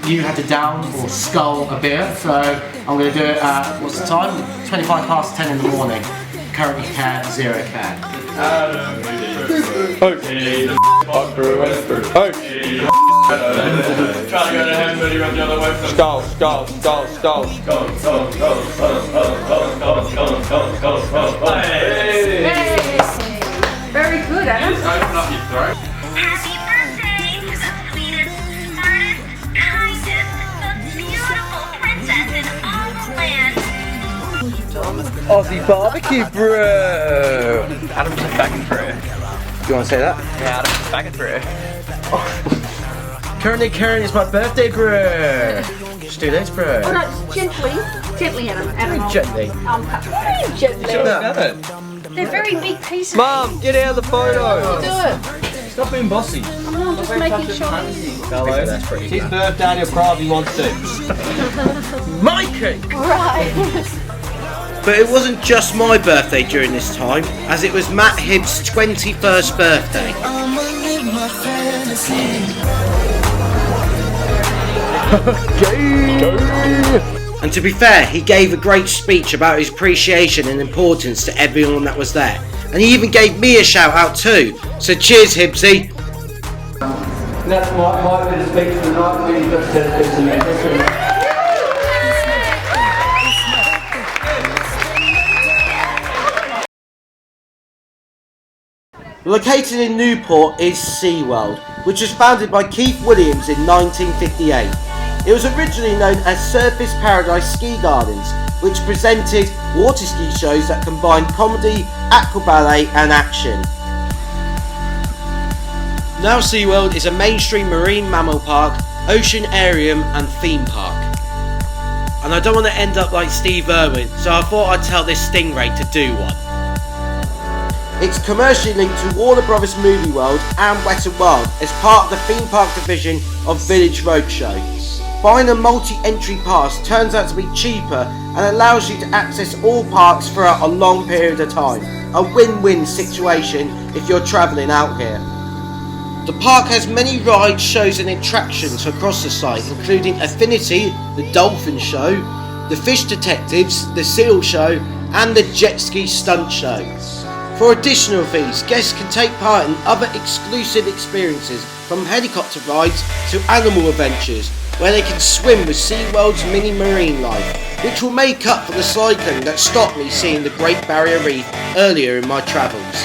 You had to down or scull a beer, so I'm going to do it at, what's the time? 25 past 10 in the morning. Currently care, 0 care. Okay, the fuck through, went through. Okay, trying to go to heaven, but he went the other way. Skull. Hey! Very good, Adam. Open up your throat. Happy birthday to the sweetest, smartest, kindest, most beautiful princess in all the land. Aussie barbecue, bro. Adam's just back and through. You want to say that? Yeah, Adam's just back and through. Currently, Karen, it's my birthday, bro. Just do this, bro. Oh no, just gently, Adam. Very gently. Very gently. They're very big pieces. Mum, get out of the photo. Do it. Stop being bossy. I'm just making sure. Hello. That's pretty It's his birthday, he'll cry if he wants to. My cake! Right. But it wasn't just my birthday during this time, as it was Matt Hibbs' 21st birthday. And to be fair, he gave a great speech about his appreciation and importance to everyone that was there. And he even gave me a shout out too. So cheers, Hibbsy. That's my bit of speech for the night. Really just dedicated to me. Located in Newport is SeaWorld, which was founded by Keith Williams in 1958. It was originally known as Surface Paradise Ski Gardens, which presented water ski shows that combined comedy, aquaballet and action. Now SeaWorld is a mainstream marine mammal park, oceanarium and theme park. And I don't want to end up like Steve Irwin, so I thought I'd tell this stingray to do one. It's commercially linked to Warner Brothers Movie World and Wet n Wild as part of the theme park division of Village Roadshow. Buying a multi-entry pass turns out to be cheaper and allows you to access all parks throughout a long period of time. A win-win situation if you're travelling out here. The park has many rides, shows and attractions across the site, including Affinity, the Dolphin Show, the Fish Detectives, the Seal Show and the Jet Ski Stunt Show. For additional fees, guests can take part in other exclusive experiences from helicopter rides to animal adventures, where they can swim with SeaWorld's mini marine life, which will make up for the cycling that stopped me seeing the Great Barrier Reef earlier in my travels.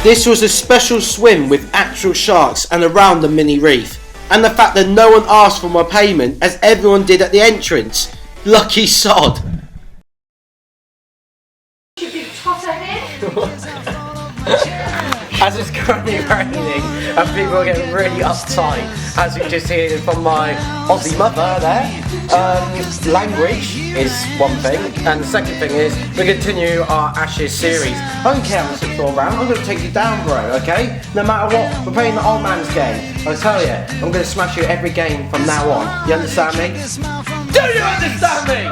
This was a special swim with actual sharks and around the mini reef. And the fact that no one asked for my payment as everyone did at the entrance. Lucky sod. As it's currently raining and people are getting really uptight, as you just heard from my Aussie mother there, language is one thing, and the second thing is we continue our Ashes series. I don't care how much it's all around, I'm going to take you down, bro, okay? No matter what, we're playing the old man's game. I tell you, I'm going to smash you every game from now on. You understand me? Do you understand me?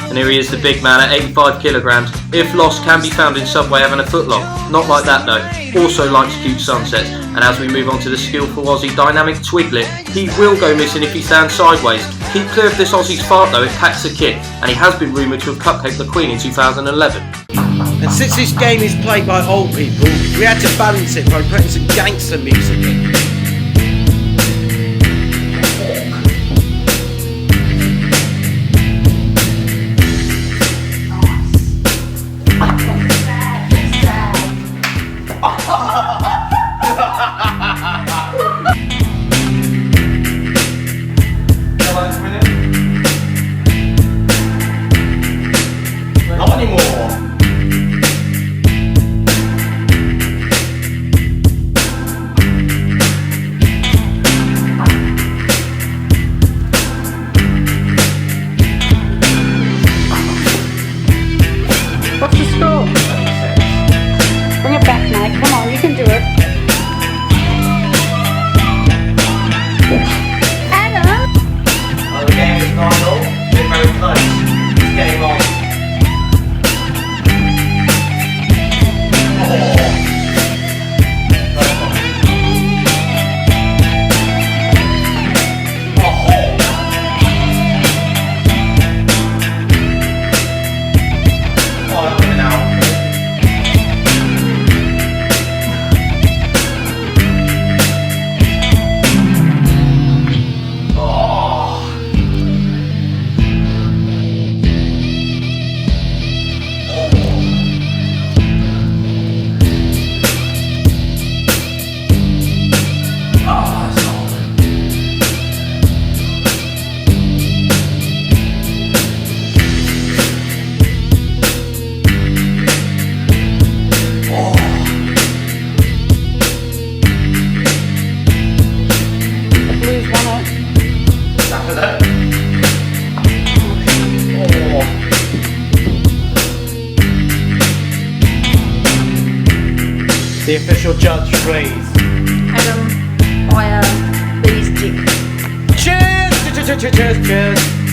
And here he is, the big man at 85 kilograms. If lost, can be found in Subway having a footlong. Not like that though. Also likes cute sunsets. And as we move on to the skillful Aussie dynamic Twiglet, he will go missing if he stands sideways. Keep clear of this Aussie's fart though, it packs the kit. And he has been rumoured to have cupcaked the Queen in 2011. And since this game is played by old people, we had to balance it by putting some gangster music in. What's the score? Bring it back, mate. Come on, you can do it. Adam! Well, the game is 9-0. We're very close. It's game on. The official judge, please. Adam, these dick. Cheers!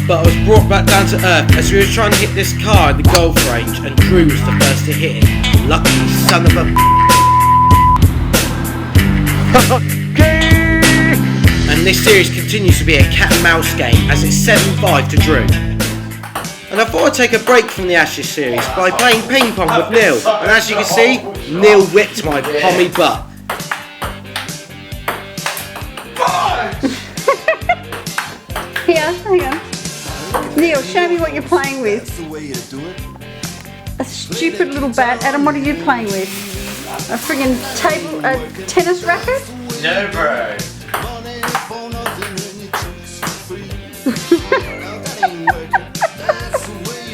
But I was brought back down to earth as we were trying to hit this car in the golf range, and Drew was the first to hit it. Lucky son of a. And this series continues to be a cat and mouse game as it's 7-5 to Drew. And I thought I'd take a break from the Ashes series by playing ping pong with Neil. And as you can see, Neil whipped my pommy butt. Here, hang on. Neil, show me what you're playing with. A stupid little bat. Adam, what are you playing with? A friggin' tennis racket? No, bro.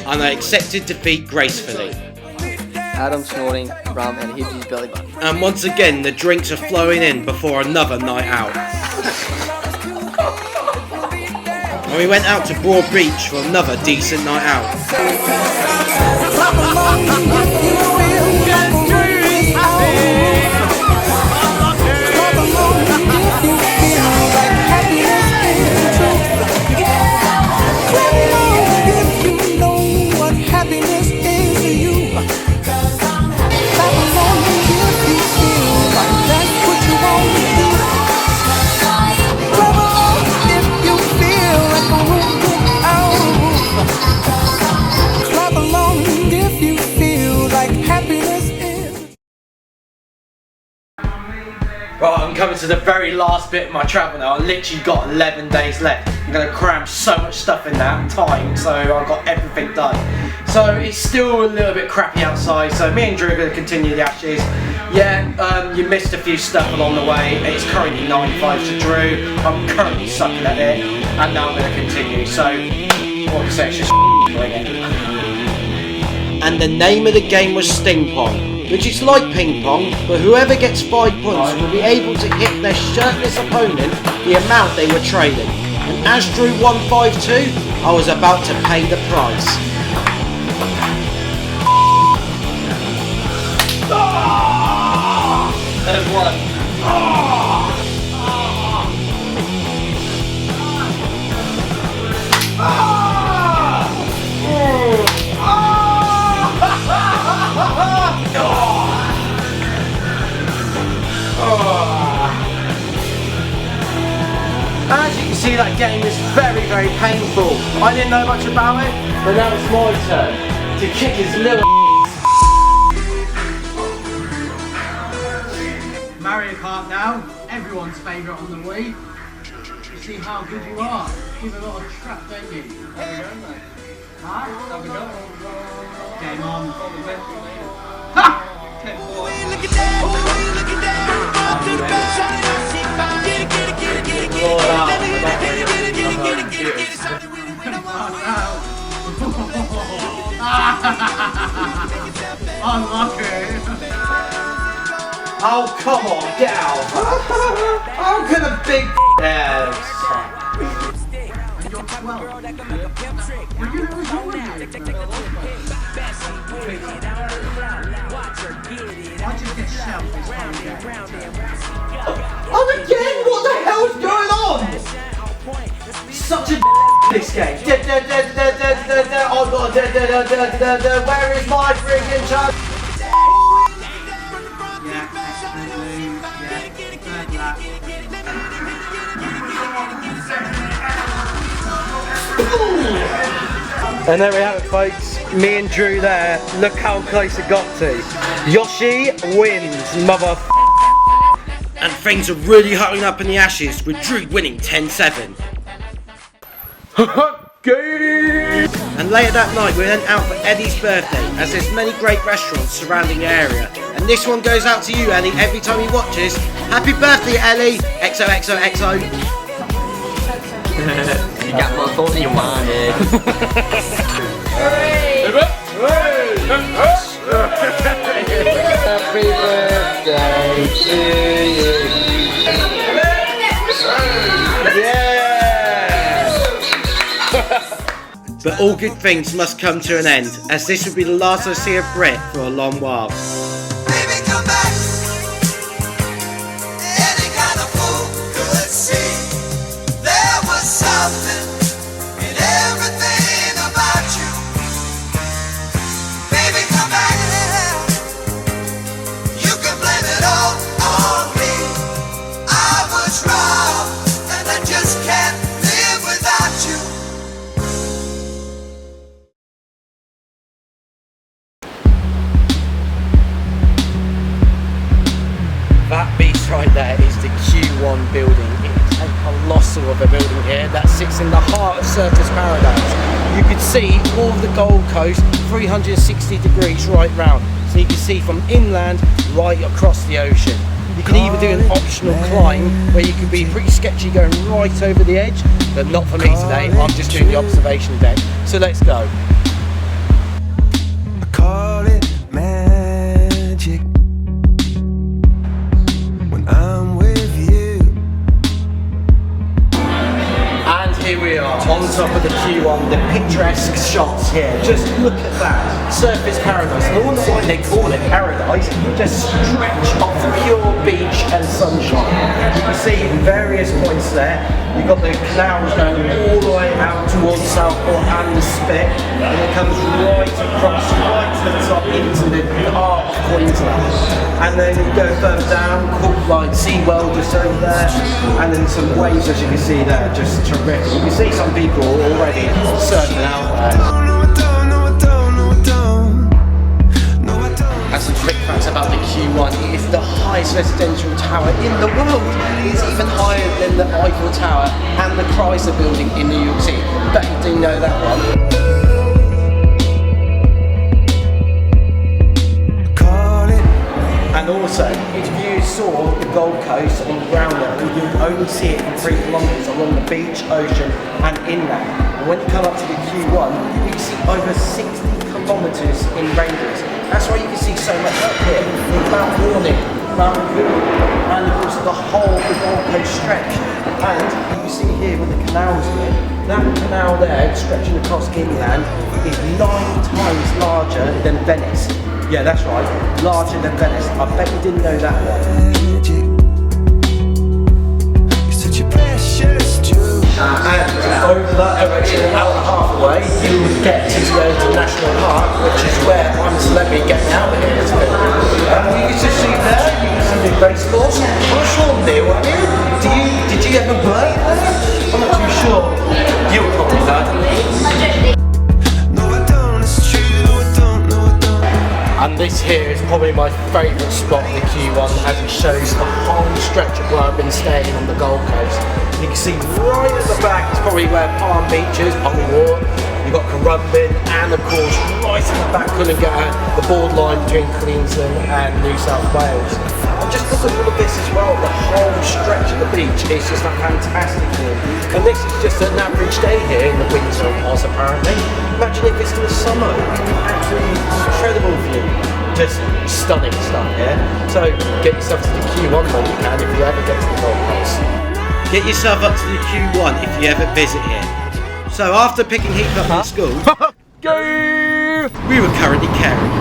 And I accepted defeat gracefully. Adam snorting rum and hits his belly button. And once again, the drinks are flowing in before another night out. And we went out to Broad Beach for another decent night out. Right, I'm coming to the very last bit of my travel now. I literally got 11 days left. I'm going to cram so much stuff in that time, so I've got everything done. So So it's still a little bit crappy outside, so me and Drew are going to continue the Ashes. Yeah, you missed a few stuff along the way. It's currently 9-5 to Drew. I'm currently sucking at it, and now I'm going to continue. So, what the section And the name of the game was Sting Pong, which is like ping pong, but whoever gets 5 points will be able to hit their shirtless opponent the amount they were trading. And as Drew won 5-2, I was about to pay the price. There's one. As you can see, that game is very, very painful. I didn't know much about it, but now it's my turn to kick his little Mario Kart now, everyone's favourite on the Wii. You see how good you are. Give a lot of trap, don't you? There we go, mate. Huh? There we go. Game on. Ha! Unlucky. Oh, come on, get out. How can a big ass? You're 12. I just get shelled this whole game. Oh, again? What the hell's going on? Such a this game. Oh god, where is my friggin' chance? Yeah, absolutely. Yeah, and there we have it, folks. Me and Drew there. Look how close it got to. Yoshi wins, mother. And things are really hurrying up in the Ashes, with Drew winning 10-7. And later that night we went out for Eddie's birthday, as there's many great restaurants surrounding the area. And this one goes out to you, Ellie, every time he watches. Happy birthday, Ellie! XOXOXO. You got more thought than you wanted. Happy birthday to you. But all good things must come to an end, as this will be the last I see of Brett for a long while. Baby, come back. Any kind of fool could see there was something in everything about you. Baby, come back. You can blame it all on me. I was wrong, and I just can't live without you. That beast right there is the Q1 building. It's a colossal of a building here that sits in the heart of Surfers Paradise. You can see all of the Gold Coast 360 degrees right round. So you can see from inland right across the ocean. You can even do an optional climb where you can be pretty sketchy going right over the edge, but not for me today. I'm just doing the observation deck. So let's go. I call it magic. I'm with you. And here we are on top of the Q1, the picturesque shots here. Just look at that. Surfers Paradise. No wonder why they call it paradise. Just stretch of pure beach and sunshine. You can see various points there. You've got the canals going all the way out towards Southport and the Spit. And it comes right across, right to the top into the heart of Queensland. And then you go further down, like SeaWorld just over there, and then some waves as you can see there, just terrific. You can see some people already surfing out there. And some quick facts about the Q1, it is the highest residential tower in the world. It is even higher than the Eiffel Tower and the Chrysler Building in New York City. Bet you do know that one. And also, if you saw the Gold Coast on the ground level, you'd only see it from 3 kilometres along the beach, ocean and inland. And when you come up to the Q1, you can see over 60 kilometres in radius. That's why you can see so much up here. With Mount Warning, Mount Cook, and also the whole of the Gold Coast stretch. And you can see here with the canals here, that canal there stretching across inland is 9 times larger than Venice. Yeah, that's right, larger than Venice. I bet you didn't know that one. And over that direction, an hour and a half away, you will get to go to National Park, which is where I'm a celebrity getting out of here. You can just see there, you can see the race course. I'm not sure, Neil, are you? Did you ever play there? I'm not too sure. You were probably there. And this here is probably my favourite spot in the Q1 as it shows the whole stretch of where I've been staying on the Gold Coast. You can see right at the back is probably where Palm Beach is, Palm Wharf. You've got Currumbin and of course right in the back Coolangatta, the borderline between Queensland and New South Wales. And just look at all of this as well, the whole stretch of the beach is just a fantastic view. And this is just an average day here in the winter of Oz apparently. Imagine if it's in the summer, absolutely incredible view. Just stunning stuff here. So get yourself to the Q1 when you can if you ever get to the Gold Coast. Get yourself up to the Q1 if you ever visit here. So after picking Heath up in school, we were currently caring.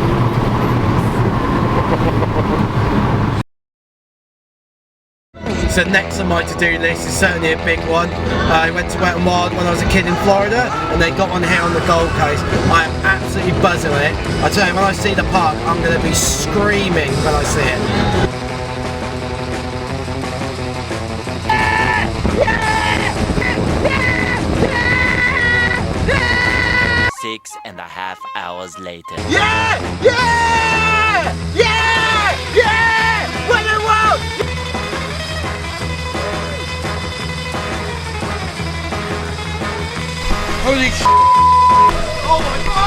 So next on my to-do list is certainly a big one. I went to Wet n Wild when I was a kid in Florida and they got on here on the Gold Coast. I am absolutely buzzing on it. I tell you, when I see the park, I'm going to be screaming when I see it. 6.5 hours later. Yeah! Yeah! Yeah! Yeah! Wet n Wild! Holy sh**! Oh my god!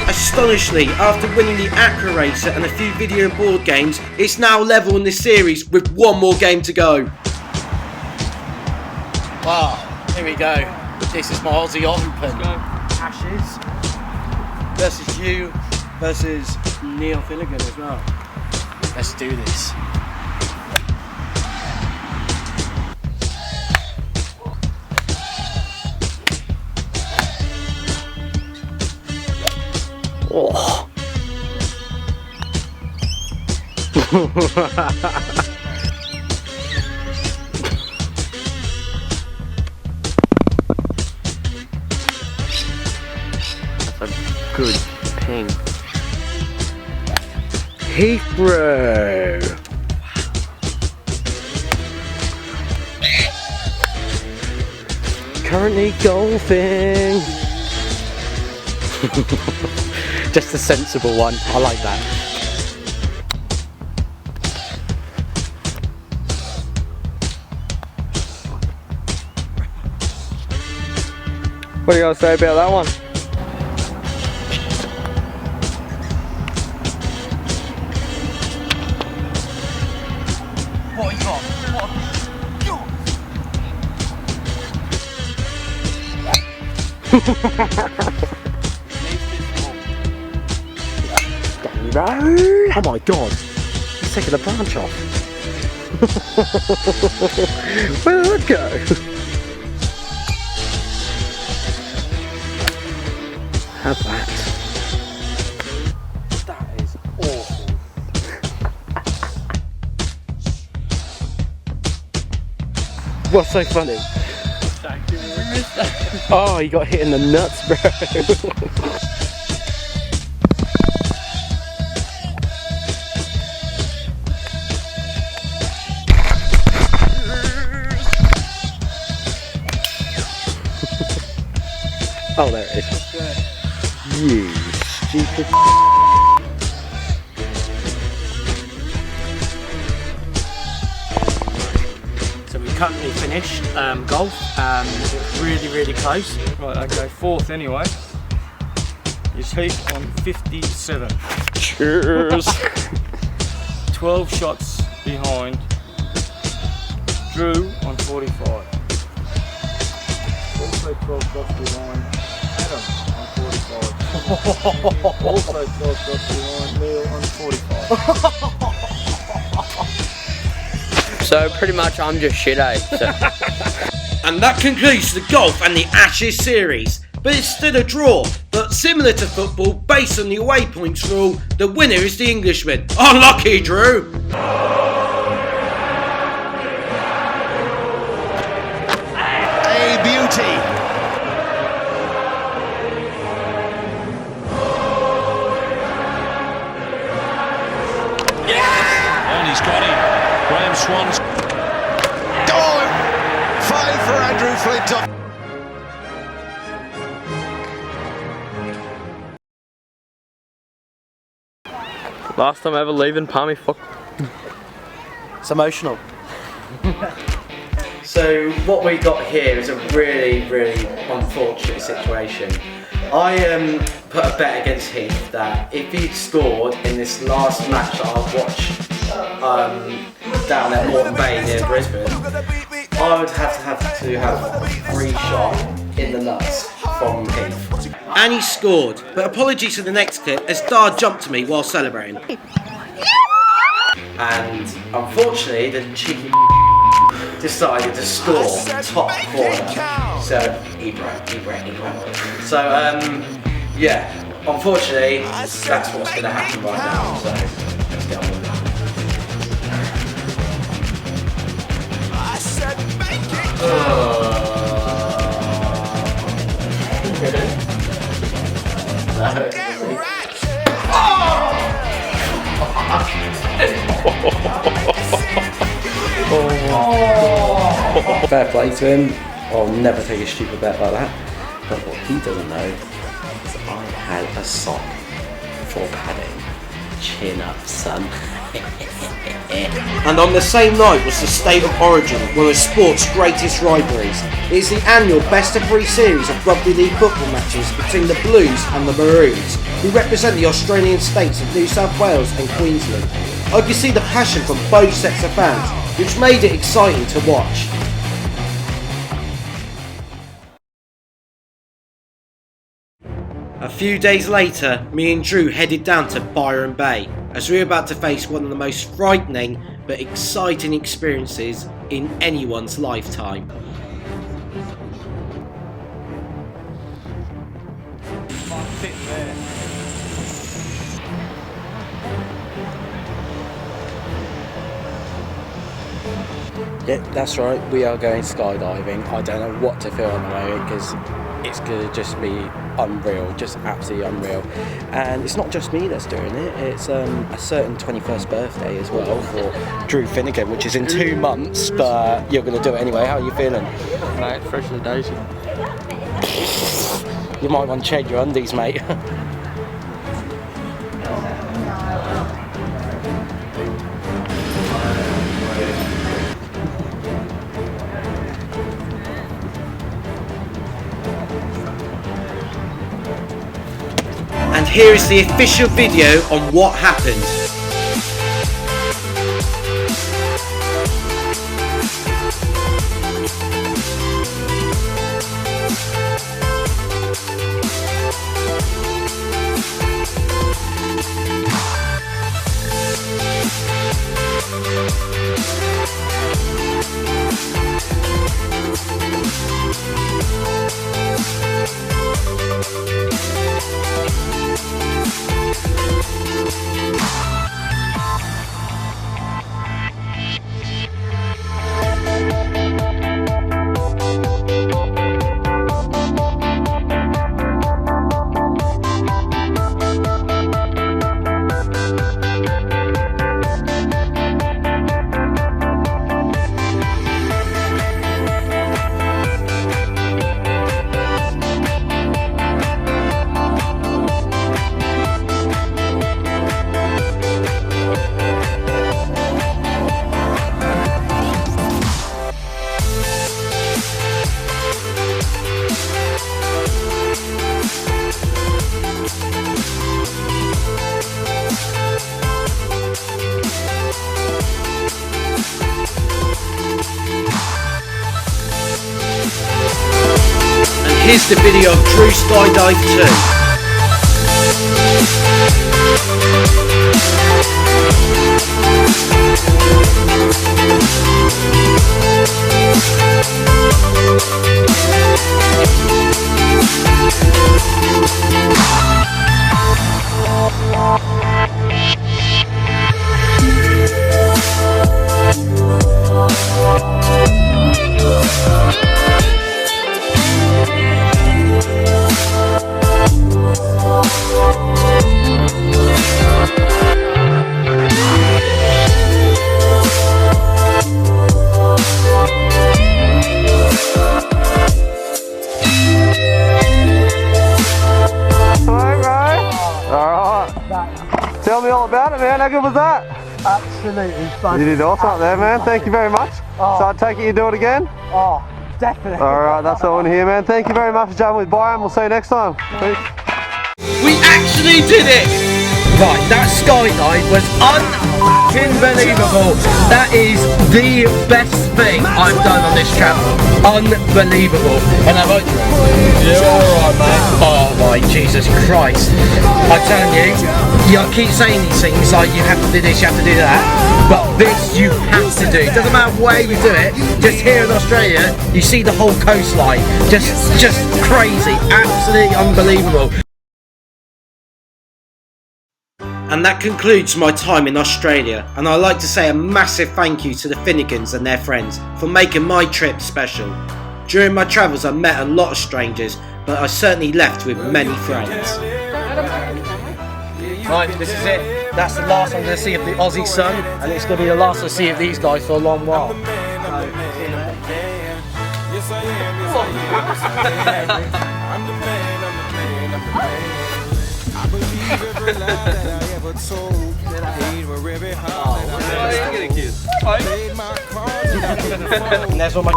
Astonishingly, after winning the Acra Racer and a few video and board games, it's now level in this series with one more game to go. Wow, here we go. This is my Aussie Open. Ashes versus you versus Neil Finnegan as well. Let's do this. Oh. That's a good ping. Heathrow. Currently golfing. Just a sensible one. I like that. What do you got to say about that one? What you got? Oh my god, he's taking the branch off. Where did that go? Have that. That is awful. What's so funny? Oh, he got hit in the nuts, bro. Oh, there it is. You stupid. So we currently finished golf. It's really close. Right, okay, fourth anyway. Is Heath on 57. Cheers. 12 shots behind. Drew on 45. Also 12 shots behind Adam on 45. Also 12 shots behind Neil on 45. So pretty much I'm just shit, eh? So. And that concludes the golf and the Ashes series. But it's still a draw. But similar to football, based on the away points rule, the winner is the Englishman. Unlucky, Drew! A beauty. And he's got it. Graham Swan's. Oh, 5 for Andrew Flintoff. Last time ever leaving Palmy, fuck. It's emotional. So what we got here is a really unfortunate situation. I put a bet against Heath that if he'd scored in this last match that I've watched down at Moreton Bay near Brisbane, I would have to have 3 shot in the nuts from Heath. And he scored. But apologies for the next clip, as Dar jumped to me while celebrating. And unfortunately, the cheeky decided to score top corner. So Ibrahim. So yeah, unfortunately, that's what's going to happen right now. So let's get on with Fair play to him. I'll never take a stupid bet like that. But what he doesn't know is I had a sock for padding. Chin up, son. And on the same night was the State of Origin, one of sport's greatest rivalries. It is the annual best-of-3 series of rugby league football matches between the Blues and the Maroons, who represent the Australian states of New South Wales and Queensland. I could see the passion from both sets of fans, which made it exciting to watch. A few days later, me and Drew headed down to Byron Bay, as we were about to face one of the most frightening but exciting experiences in anyone's lifetime. Yeah, that's right, we are going skydiving. I don't know what to feel at the moment because it's going to just be unreal, just absolutely unreal. And it's not just me that's doing it, it's a certain 21st birthday as well for Drew Finnegan, which is in 2 months, but you're going to do it anyway. How are you feeling? Mate, fresh as a daisy. You might want to change your undies, mate. here is the official video on what happened. Here's the video of Drew Skydive 2. Alright. Tell me all about it, man. How good was that? Absolutely fun. You did awesome there, man. Thank you very much. Oh. So I take it you do it again? Oh, definitely. Alright, that's all I want to hear, man. Thank you very much for jumping with Byron. We'll see you next time. Peace. We actually did it! Right, that skydive was unbelievable. That is the best thing I've done on this travel. Unbelievable. And I'm like, you're alright, mate. Oh my Jesus Christ. I'm telling you, I keep saying these things like you have to do this, you have to do that. But this you have to do. It doesn't matter where you do it. Just here in Australia, you see the whole coastline. Just crazy. Absolutely unbelievable. And that concludes my time in Australia, and I'd like to say a massive thank you to the Finnegans and their friends for making my trip special. During my travels I met a lot of strangers, but I certainly left with many friends. Right, this is it. That's the last I'm going to see of the Aussie sun, and it's going to be the last I see of these guys for a long while. And there's all my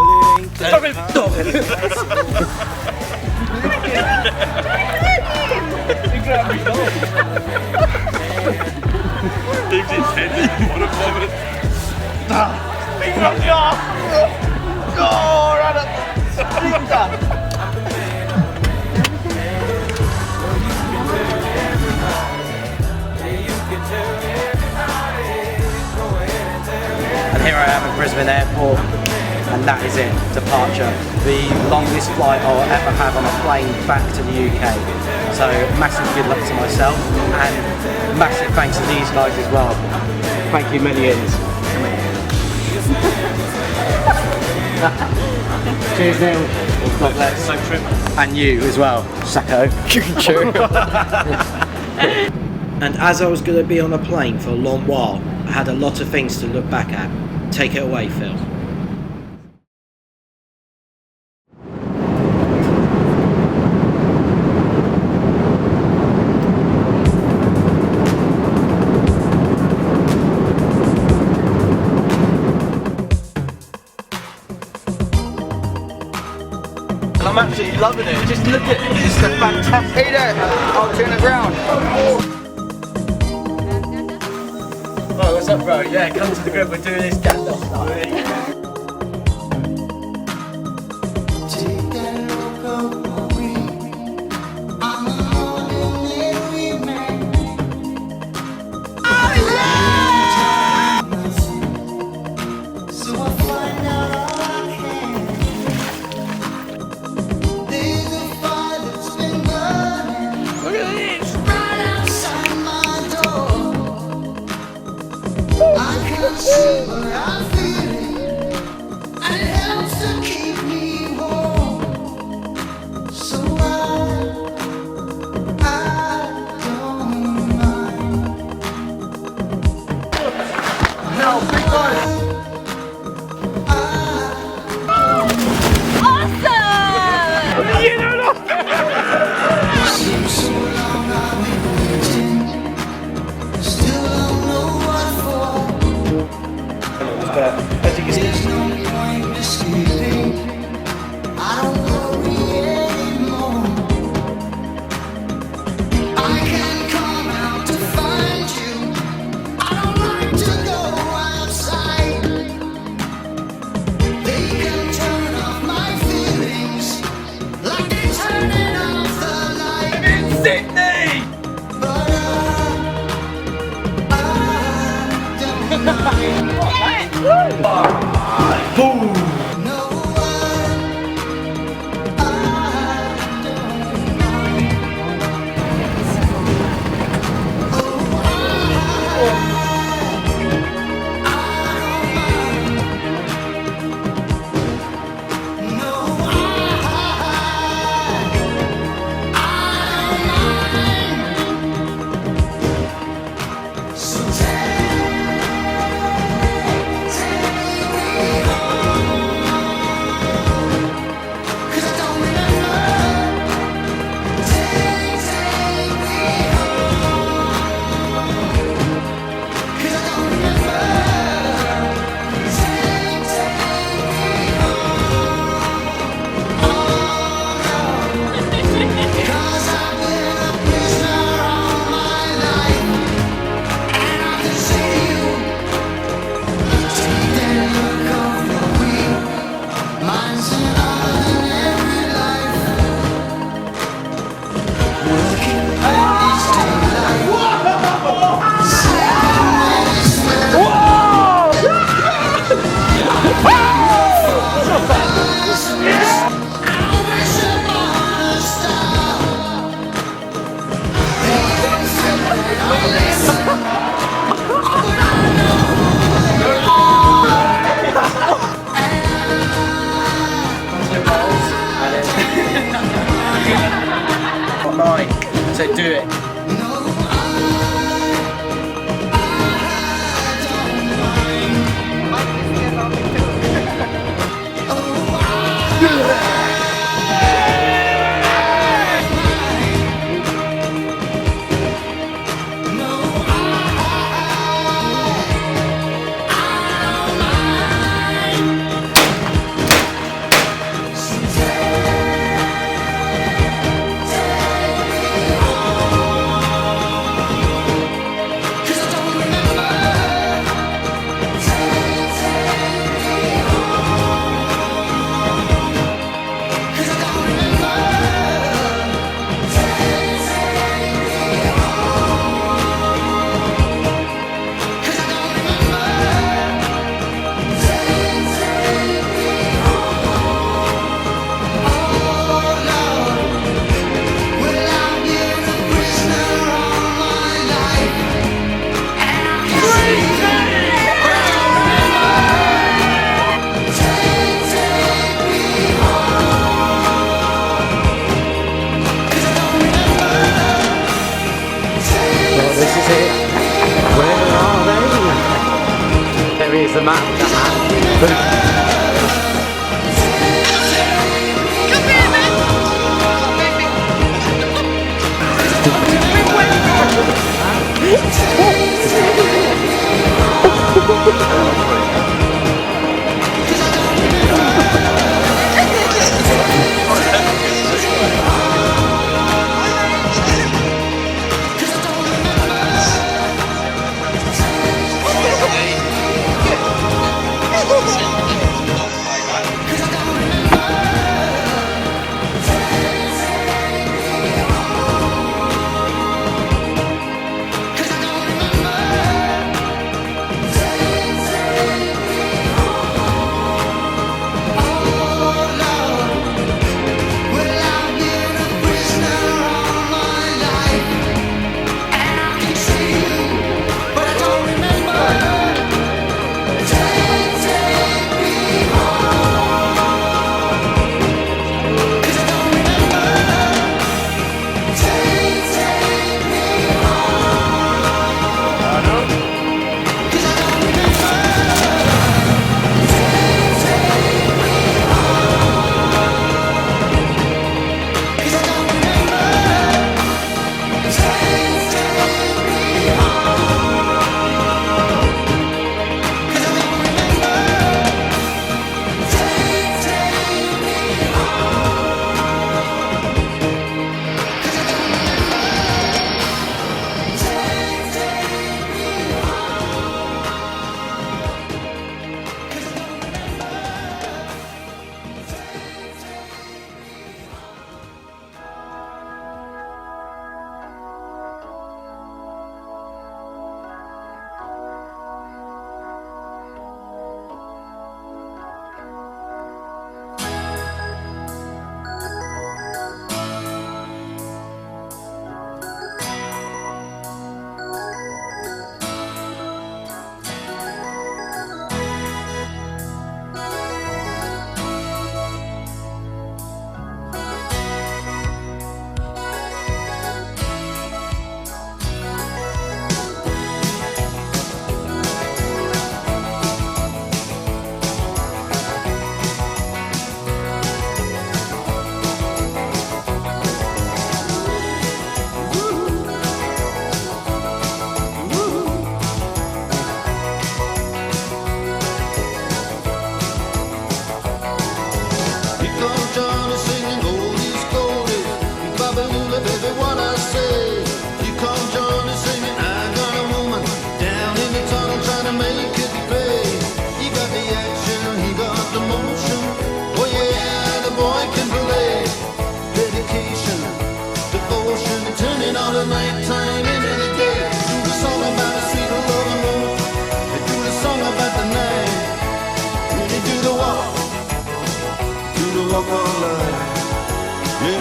Stop it! Stop it! And here I am at Brisbane Airport, and that is it, departure. The longest flight I'll ever have on a plane back to the UK. So massive good luck to myself, and massive thanks to these guys as well. Thank you millions. Cheers Neil. God bless. And you as well, Sacco. And as I was going to be on a plane for a long while, I had a lot of things to look back at. Take it away, Phil. I'm at absolutely loving it. Just look at it. It's a fantastic. Hey there, I'll turn it round. Oh, what's up, bro? Yeah, come to the group. We're doing this Gandalf style. As you can see, I don't worry anymore. I can come out to find you. I don't like to go outside. They can turn off my feelings like they're turning off the light. I'm in Sydney! But I don't mind. Boom! So do it. The map.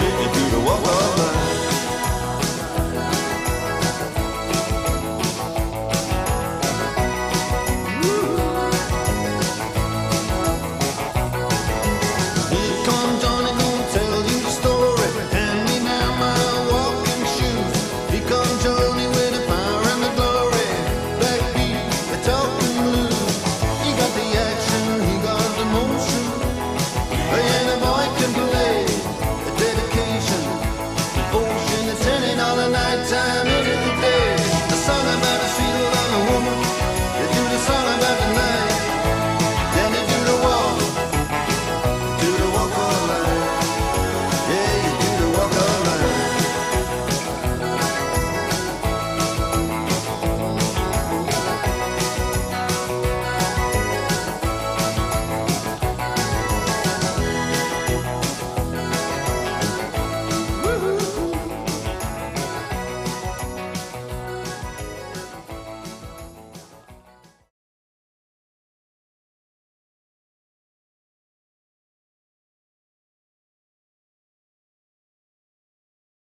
take you through the walk of life.